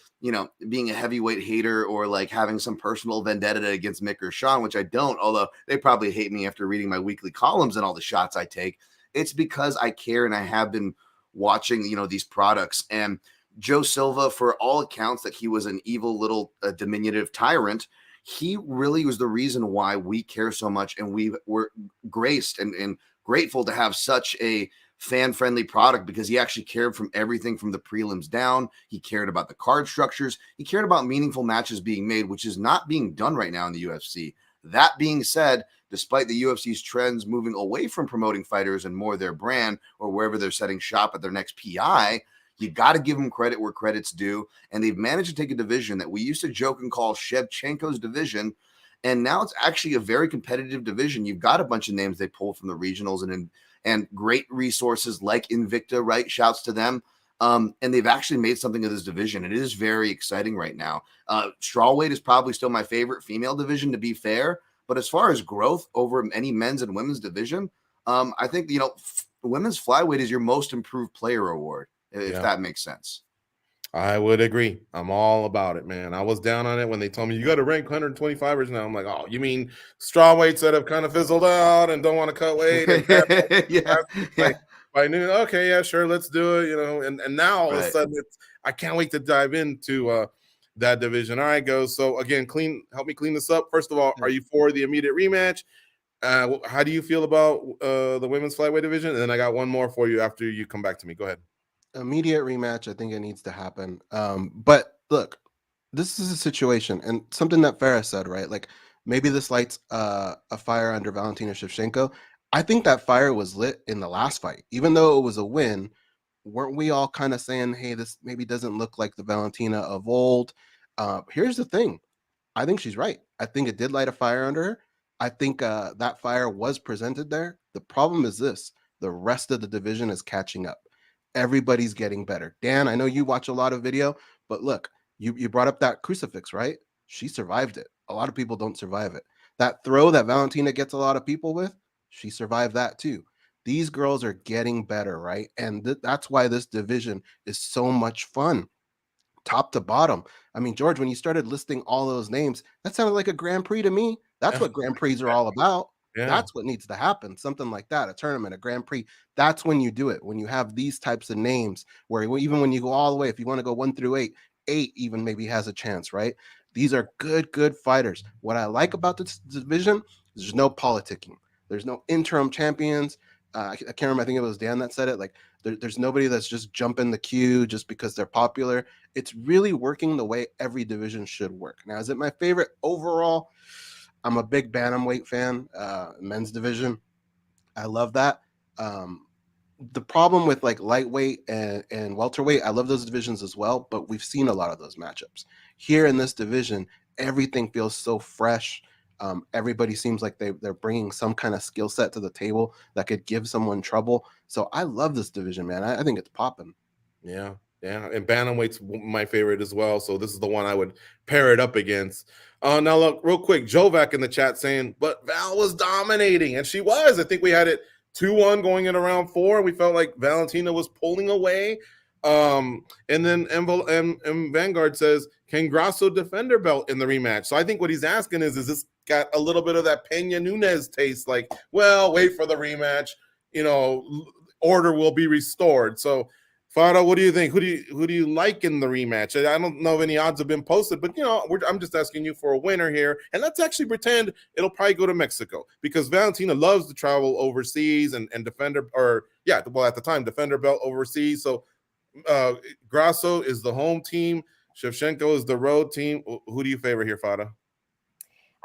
being a heavyweight hater or like having some personal vendetta against Mick or Sean, which I don't, although they probably hate me after reading my weekly columns and all the shots I take. It's because I care and I have been watching, these products. And Joe Silva, for all accounts that he was an evil little diminutive tyrant, he really was the reason why we care so much. And we were graced and grateful to have such a fan-friendly product, because he actually cared from everything from the prelims down. He cared about the card structures. He cared about meaningful matches being made, which is not being done right now in the UFC. That being said, despite the UFC's trends moving away from promoting fighters and more their brand or wherever they're setting shop at their next PI, you got to give them credit where credit's due. And they've managed to take a division that we used to joke and call Shevchenko's division, and now it's actually a very competitive division. You've got a bunch of names they pulled from the regionals and great resources like Invicta, right? Shouts to them. And they've actually made something of this division. It is very exciting right now. Strawweight is probably still my favorite female division, to be fair. But as far as growth over any men's and women's division, I think, women's flyweight is your most improved player award, if that makes sense. I would agree. I'm all about it, man. I was down on it when they told me you got to rank 125ers now. I'm like, oh, you mean strawweights that have kind of fizzled out and don't want to cut weight? And I knew, okay, yeah, sure, let's do it. And now all of a sudden, I can't wait to dive into that division. All right, go. So again, help me clean this up. First of all, are you for the immediate rematch? How do you feel about the women's flyweight division? And then I got one more for you after you come back to me. Go ahead. Immediate rematch, I think it needs to happen. But look, this is a situation, and something that Farah said, right? Like maybe this lights a fire under Valentina Shevchenko. I think that fire was lit in the last fight, even though it was a win. Weren't we all kind of saying, hey, this maybe doesn't look like the Valentina of old? Here's the thing. I think she's right. I think it did light a fire under her. I think that fire was presented there. The problem is this: the rest of the division is catching up. Everybody's getting better. Dan, I know you watch a lot of video, but look, you brought up that crucifix, right? She survived it. A lot of people don't survive it. That throw that Valentina gets a lot of people with, she survived that too. These girls are getting better, right? And that's why this division is so much fun, top to bottom. I mean, George, when you started listing all those names, that sounded like a Grand Prix to me. That's what Grand Prix are all about. Yeah. That's what needs to happen. Something like that, a tournament, a Grand Prix. That's when you do it. When you have these types of names, where even when you go all the way, if you want to go 1 through 8, 8 even maybe has a chance, right? These are good fighters. What I like about this division is there's no politicking. There's no interim champions. I can't remember. I think it was Dan that said it. Like there's nobody that's just jumping the queue just because they're popular. It's really working the way every division should work. Now, is it my favorite overall? I'm a big bantamweight fan, men's division. I love that. The problem with like lightweight and welterweight, I love those divisions as well, but we've seen a lot of those matchups. Here in this division, everything feels so fresh. Everybody seems like they're bringing some kind of skill set to the table that could give someone trouble. So I love this division, man. I think it's popping. Yeah. And bantamweight's my favorite as well. So this is the one I would pair it up against. Now look, real quick, Jovac in the chat saying, but Val was dominating, and she was. I think we had it 2-1 going into round 4. We felt like Valentina was pulling away. And then Vanguard says, can Grasso defend her belt in the rematch? So I think what he's asking is this got a little bit of that Peña Nunes taste, like, well, wait for the rematch, order will be restored. So Fada, what do you think? Who do you like in the rematch? I don't know if any odds have been posted, but I'm just asking you for a winner here. And let's actually pretend it'll probably go to Mexico, because Valentina loves to travel overseas and defend her, at the time, defend her belt overseas. So Grasso is the home team. Shevchenko is the road team. Who do you favor here, Fada?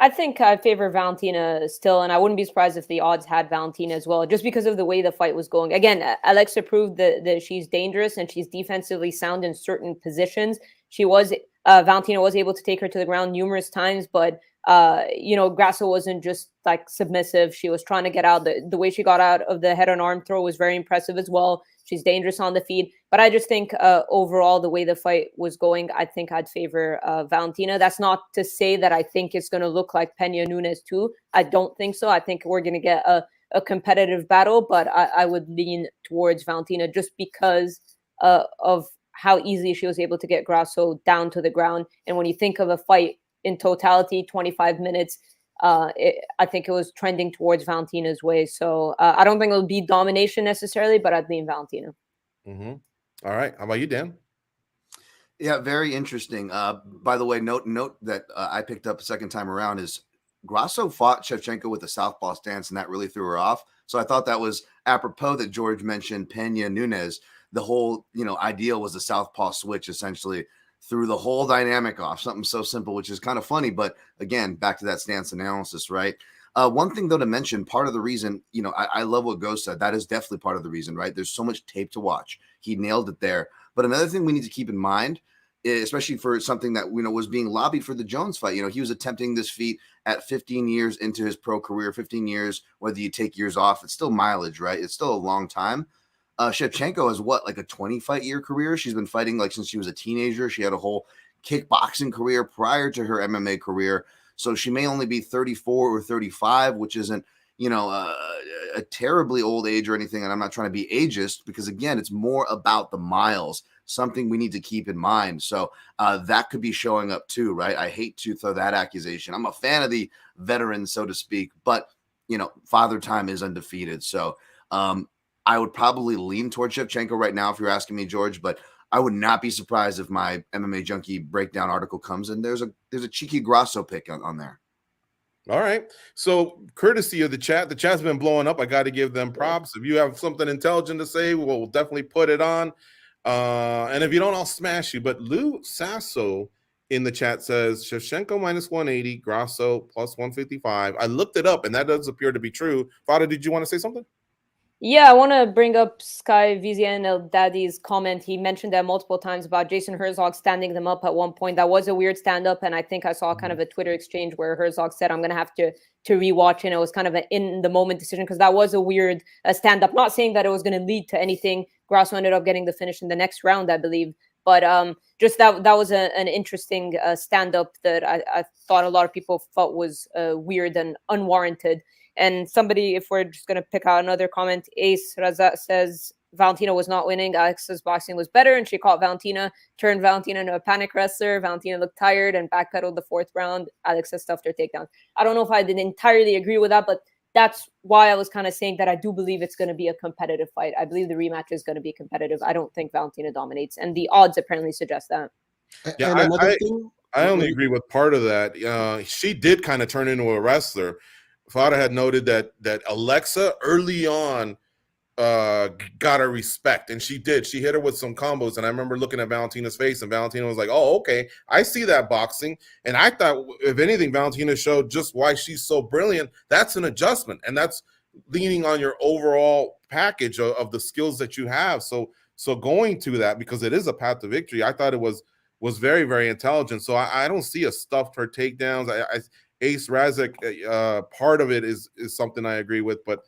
I think I favor Valentina still, and I wouldn't be surprised if the odds had Valentina as well, just because of the way the fight was going. Again, Alexa proved that she's dangerous and she's defensively sound in certain positions. Valentina was able to take her to the ground numerous times, but Grasso wasn't just like submissive. She was trying to get out. The way she got out of the head and arm throw was very impressive as well. She's dangerous on the feet. But I just think overall, the way the fight was going, I think I'd favor Valentina. That's not to say that I think it's going to look like Peña Nunes too. I don't think so. I think we're going to get a competitive battle, but I would lean towards Valentina just because of how easily she was able to get Grasso down to the ground. And when you think of a fight in totality, 25 minutes, I think it was trending towards Valentina's way. So I don't think it'll be domination necessarily, but I'd lean Valentina. Mm-hmm. All right. How about you, Dan? Yeah, very interesting. By the way, note that I picked up a second time around is Grasso fought Shevchenko with a southpaw stance, and that really threw her off. So I thought that was apropos that George mentioned Peña Nunes. The whole, idea was the southpaw switch essentially threw the whole dynamic off. Something so simple, which is kind of funny. But again, back to that stance analysis, right? One thing, though, to mention, part of the reason, I love what Ghost said. That is definitely part of the reason, right? There's so much tape to watch. He nailed it there. But another thing we need to keep in mind, especially for something that, was being lobbied for the Jones fight, he was attempting this feat at 15 years into his pro career, 15 years, whether you take years off, it's still mileage, right? It's still a long time. Shevchenko has like a 20-fight-year career. She's been fighting like since she was a teenager. She had a whole kickboxing career prior to her MMA career. So she may only be 34 or 35, which isn't, a terribly old age or anything. And I'm not trying to be ageist because, again, it's more about the miles, something we need to keep in mind. So that could be showing up too, right? I hate to throw that accusation. I'm a fan of the veterans, so to speak, but, Father Time is undefeated. So I would probably lean towards Shevchenko right now if you're asking me, George, but I would not be surprised if my MMA Junkie breakdown article comes and there's a cheeky Grasso pick on there. All right. So courtesy of the chat's been blowing up. I got to give them props. If you have something intelligent to say, we'll definitely put it on. And if you don't, I'll smash you. But Lou Sasso in the chat says Shevchenko minus 180, Grasso plus 155. I looked it up and that does appear to be true. Fada, did you want to say something? Yeah, I want to bring up Sky VZN El Daddy's comment. He mentioned that multiple times about Jason Herzog standing them up at one point. That was a weird stand-up, and I think I saw kind of a Twitter exchange where Herzog said, I'm going to have to rewatch, and it was kind of an in-the-moment decision because that was a weird stand-up. Not saying that it was going to lead to anything. Grasso ended up getting the finish in the next round, I believe. But just that was an interesting stand-up that I thought a lot of people thought was weird and unwarranted. And somebody, if we're just going to pick out another comment, Ace Raza says Valentina was not winning. Alexa's boxing was better, and she caught Valentina, turned Valentina into a panic wrestler. Valentina looked tired and backpedaled the fourth round. Alexa stuffed her takedown. I don't know if I didn't entirely agree with that, but that's why I was kind of saying that I do believe it's going to be a competitive fight. I believe the rematch is going to be competitive. I don't think Valentina dominates, and the odds apparently suggest that. Yeah, and another thing, I only agree with part of that. She did kind of turn into a wrestler. Fada had noted that Alexa early on got her respect, and she did. She hit her with some combos, and I remember looking at Valentina's face, and Valentina was like, oh, okay, I see that boxing. And I thought, if anything, Valentina showed just why she's so brilliant. That's an adjustment, and that's leaning on your overall package of the skills that you have. So going to that, because it is a path to victory, I thought it was very, very intelligent. So I don't see a stuffed her takedowns. Ace Razak, part of it is something I agree with, but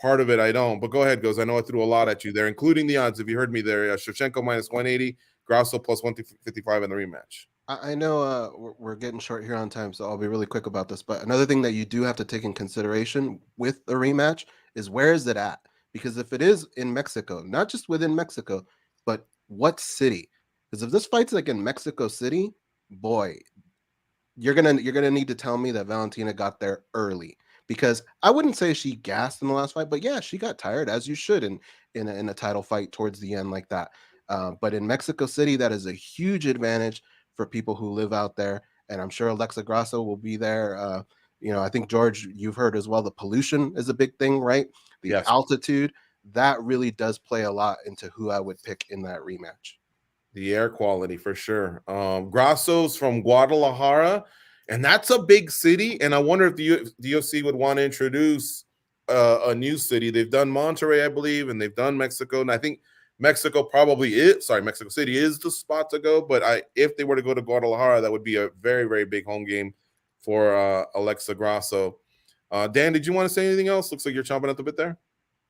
part of it I don't. But go ahead, Goes. I know I threw a lot at you there, including the odds. If you heard me there, Shevchenko minus 180, Grasso plus 155 in the rematch. I know we're getting short here on time, so I'll be really quick about this. But another thing that you do have to take in consideration with the rematch is where is it at? Because if it is in Mexico, not just within Mexico, but what city? Because if this fight's like in Mexico City, boy, you're gonna need to tell me that Valentina got there early. Because I wouldn't say she gassed in the last fight, but yeah, she got tired, as you should in a title fight towards the end like that. But in Mexico City, that is a huge advantage for people who live out there, and I'm sure Alexa Grasso will be there. I think, George, you've heard as well, the pollution is a big thing, right? The Yes. altitude, that really does play a lot into who I would pick in that rematch. The air quality for sure. Grasso's from Guadalajara, and that's a big city. And I wonder if the UFC would want to introduce a new city. They've done Monterrey, I believe, and they've done Mexico. And I think Mexico City is the spot to go. But if they were to go to Guadalajara, that would be a very, very big home game for Alexa Grasso. Dan, did you want to say anything else? Looks like you're chomping at the bit there.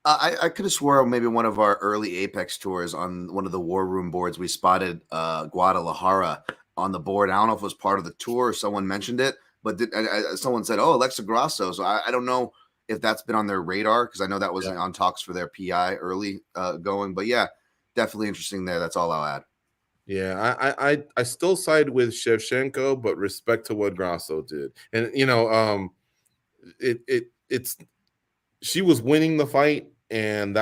I could have swore maybe one of our early Apex tours on one of the War Room boards, we spotted Guadalajara on the board. I don't know if it was part of the tour or someone mentioned it, but someone said, "Oh, Alexa Grasso." So I don't know if that's been on their radar, because I know that was on talks for their PI early going. But yeah, definitely interesting there. That's all I'll add. Yeah, I still side with Shevchenko, but respect to what Grasso did. And it's she was winning the fight, and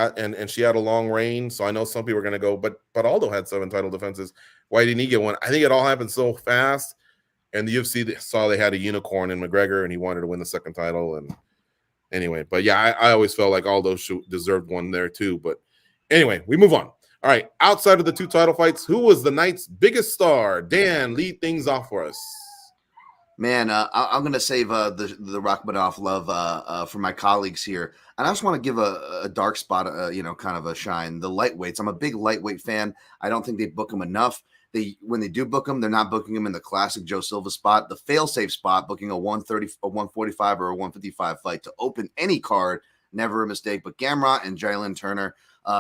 she had a long reign. So I know some people are gonna go, but Aldo had 7 title defenses. Why didn't he get one? I think it all happened so fast, and the UFC saw they had a unicorn in McGregor, and he wanted to win the 2nd title. And anyway, but yeah, I always felt like Aldo deserved one there too. But anyway, we move on. All right, outside of the 2 title fights, who was the night's biggest star? Dan, lead things off for us. Man, I'm going to save the Rachmaninoff love for my colleagues here. And I just want to give a dark spot, kind of a shine. The lightweights. I'm a big lightweight fan. I don't think they book them enough. When they do book them, they're not booking them in the classic Joe Silva spot, the fail-safe spot, booking a 130, a 145, or a 155 fight to open any card. Never a mistake. But Gamrot and Jalen Turner,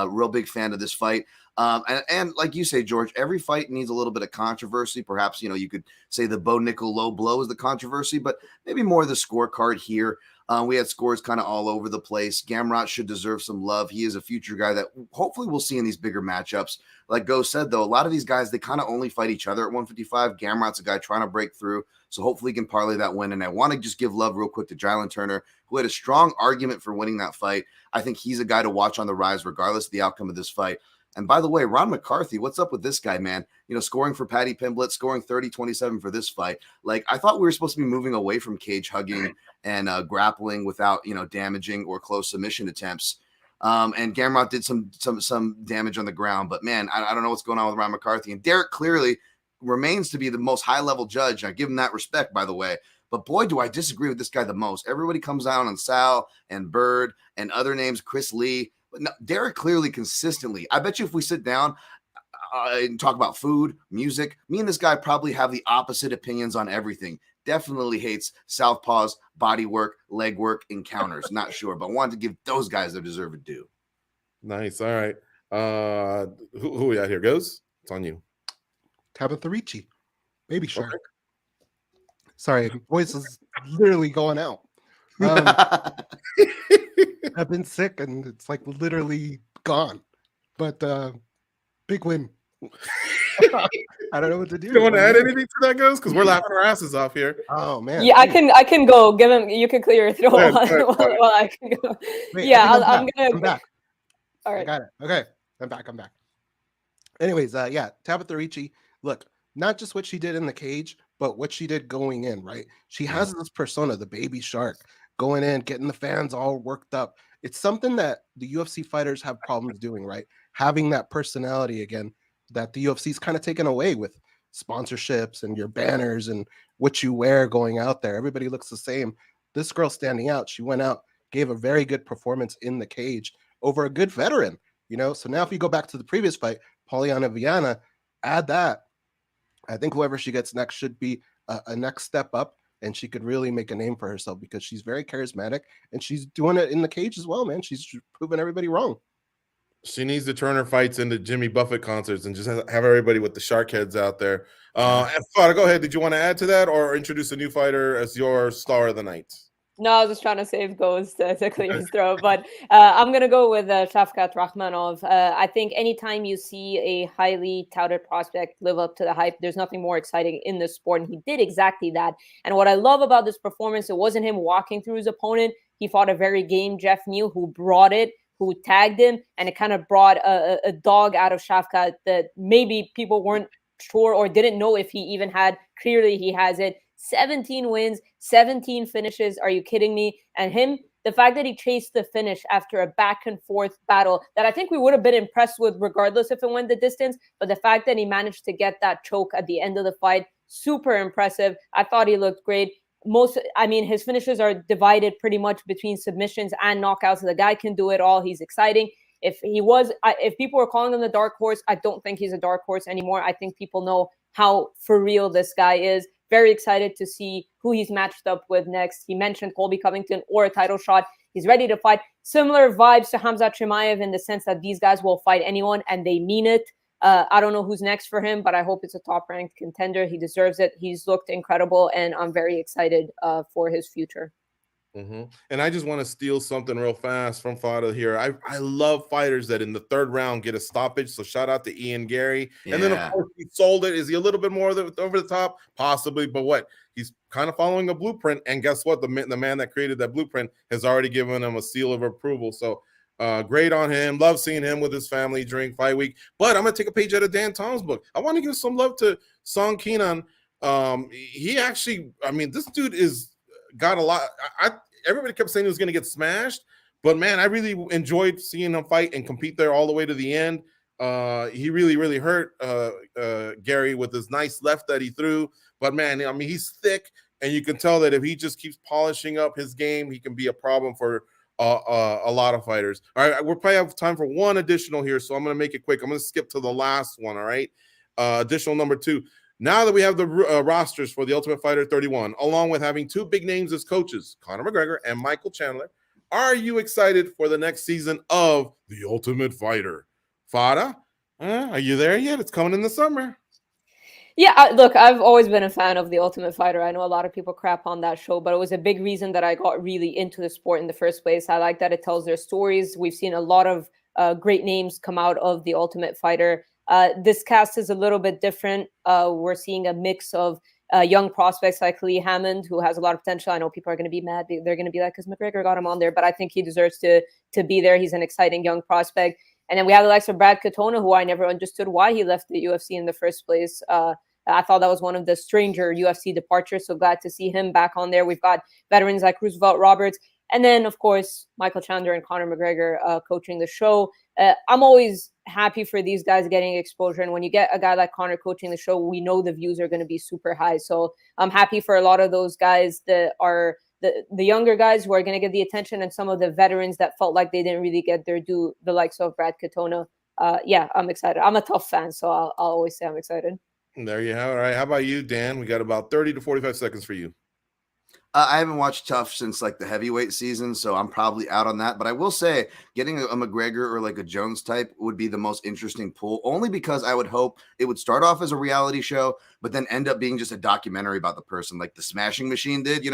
real big fan of this fight. And like you say, George, every fight needs a little bit of controversy. Perhaps, you could say the Bo Nickel low blow is the controversy, but maybe more the scorecard here. We had scores kind of all over the place. Gamrot should deserve some love. He is a future guy that hopefully we'll see in these bigger matchups. Like Go said, though, a lot of these guys, they kind of only fight each other at 155. Gamrot's a guy trying to break through, so hopefully he can parlay that win. And I want to just give love real quick to Jalen Turner, who had a strong argument for winning that fight. I think he's a guy to watch on the rise regardless of the outcome of this fight. And by the way, Ron McCarthy, what's up with this guy, man? Scoring for Paddy Pimblett, scoring 30-27 for this fight. Like, I thought we were supposed to be moving away from cage hugging and grappling without, damaging or close submission attempts. And Gamrot did some damage on the ground. But, man, I don't know what's going on with Ron McCarthy. And Derek clearly remains to be the most high-level judge. I give him that respect, by the way. But, boy, do I disagree with this guy the most. Everybody comes out on Sal and Bird and other names, Chris Lee. No, Derek clearly consistently. I bet you if we sit down and talk about food, music, me and this guy probably have the opposite opinions on everything. Definitely hates southpaws, body work, leg work, encounters. Not sure, but wanted to give those guys their deserved due. Nice. All right. Who we got here? Goes? It's on you. Tabitha Ricci, Baby Shark. Okay. Sorry, voice is literally going out. I've been sick and it's like literally gone, but big win. I don't know what to do. You want to add anything to that, Goes? Because we're laughing our asses off here. Oh man. Yeah, I can go. Give him. You can clear your throat while I can go. Wait, yeah, I'm gonna. I'm back. All right. I got it. Okay, I'm back. Anyways, Tabitha Ricci. Look, not just what she did in the cage, but what she did going in. Right, she has this persona, the Baby Shark. Going in, getting the fans all worked up. It's something that the UFC fighters have problems doing, right? Having that personality again that the UFC's kind of taken away with sponsorships and your banners and what you wear going out there. Everybody looks the same. This girl standing out, she went out, gave a very good performance in the cage over a good veteran, So now if you go back to the previous fight, Polyana Viana, add that. I think whoever she gets next should be a next step up. And she could really make a name for herself because she's very charismatic and she's doing it in the cage as well, man. She's proving everybody wrong. She needs to turn her fights into Jimmy Buffett concerts and just have everybody with the shark heads out there. And Fada, go ahead. Did you want to add to that or introduce a new fighter as your star of the night? No, I was just trying to save Ghost to clear his throat, but I'm gonna go with Shavkat Rakhmonov. I think anytime you see a highly touted prospect live up to the hype, there's nothing more exciting in the sport, and he did exactly that. And what I love about this performance, it wasn't him walking through his opponent. He fought a very game Jeff Neal, who brought it, who tagged him, and it kind of brought a dog out of Shavkat that maybe people weren't sure or didn't know if he even had. Clearly, he has it. 17 wins, 17 finishes. Are you kidding me? And him, the fact that he chased the finish after a back and forth battle that I think we would have been impressed with regardless if it went the distance. But the fact that he managed to get that choke at the end of the fight, super impressive. I thought he looked great. His finishes are divided pretty much between submissions and knockouts. The guy can do it all. He's exciting. If people were calling him the dark horse, I don't think he's a dark horse anymore. I think people know how for real this guy is. Very excited to see who he's matched up with next. He mentioned Colby Covington or a title shot. He's ready to fight. Similar vibes to Khamzat Chimaev in the sense that these guys will fight anyone and they mean it. I don't know who's next for him, but I hope it's a top-ranked contender. He deserves it. He's looked incredible, and I'm very excited for his future. Mm-hmm. And I just want to steal something real fast from Fada here. I love fighters that in the third round get a stoppage. So shout out to Ian Gary. Yeah. And then of course he sold it. Is he a little bit more over the top? Possibly, but what? He's kind of following a blueprint. And guess what? The man that created that blueprint has already given him a seal of approval. So great on him. Love seeing him with his family during fight week. But I'm gonna take a page out of Dan Tom's book. I want to give some love to Song Kenan. He actually, this dude is got a lot. Everybody kept saying he was going to get smashed, but man, I really enjoyed seeing him fight and compete there all the way to the end. He really hurt Gary with his nice left that he threw. But man, he's thick, and you can tell that if he just keeps polishing up his game, he can be a problem for a lot of fighters. All right, we'll probably have time for one additional here, so I'm going to make it quick. I'm going to skip to the last one. All right, additional number 2. Now that we have the rosters for the Ultimate Fighter 31, along with having 2 big names as coaches, Conor McGregor and Michael Chandler, are you excited for the next season of The Ultimate Fighter? Fada, are you there yet? It's coming in the summer. Yeah, look, I've always been a fan of The Ultimate Fighter. I know a lot of people crap on that show, but it was a big reason that I got really into the sport in the first place. I like that it tells their stories. We've seen a lot of great names come out of The Ultimate Fighter. This cast is a little bit different. We're seeing a mix of young prospects like Lee Hammond, who has a lot of potential. I know people are going to be mad. They're going to be like, because McGregor got him on there, but I think he deserves to be there. He's an exciting young prospect. And then we have the likes of Brad Katona, who I never understood why he left the UFC in the first place. I thought that was one of the stranger UFC departures. So glad to see him back on there. We've got veterans like Roosevelt Roberts. And then, of course, Michael Chandler and Conor McGregor coaching the show. I'm always happy for these guys getting exposure. And when you get a guy like Conor coaching the show, we know the views are going to be super high. So I'm happy for a lot of those guys that are the younger guys who are going to get the attention, and some of the veterans that felt like they didn't really get their due, the likes of Brad Katona. Yeah, I'm excited. I'm a tough fan, so I'll always say I'm excited. There you have it. All right. How about you, Dan? We got about 30 to 45 seconds for you. I haven't watched Tough since like the heavyweight season, so I'm probably out on that. But I will say getting a McGregor or like a Jones type would be the most interesting pull, only because I would hope it would start off as a reality show, but then end up being just a documentary about the person, like the Smashing Machine did,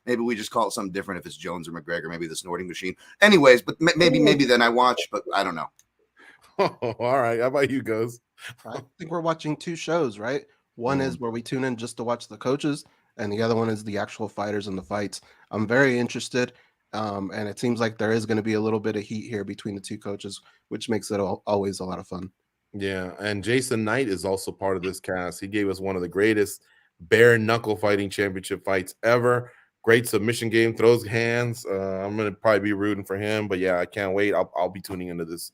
Maybe we just call it something different if it's Jones or McGregor, maybe the Snorting Machine. Anyways, but maybe then I watch, but I don't know. All right. How about you, Goes? I think we're watching 2 shows, right? One is where we tune in just to watch the coaches, and the other one is the actual fighters and the fights. I'm very interested, and it seems like there is going to be a little bit of heat here between the 2 coaches, which makes it always a lot of fun. Yeah, and Jason Knight is also part of this cast. He gave us one of the greatest bare knuckle fighting championship fights ever. Great submission game, throws hands. I'm going to probably be rooting for him, but yeah, I can't wait. I'll be tuning into this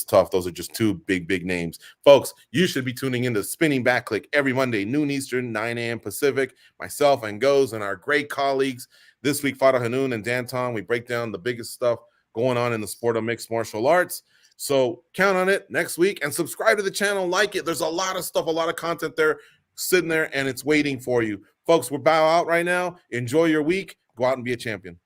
Tough. Those are just 2 big names. Folks, you should be tuning into Spinning Back Clique every Monday, noon Eastern, 9 a.m. Pacific. Myself and Goes and our great colleagues. This week, Fada Hanoun and Dan Tom, we break down the biggest stuff going on in the sport of mixed martial arts. So count on it next week and subscribe to the channel, like it. There's a lot of stuff, a lot of content there sitting there, and it's waiting for you. Folks, we're bow out right now. Enjoy your week. Go out and be a champion.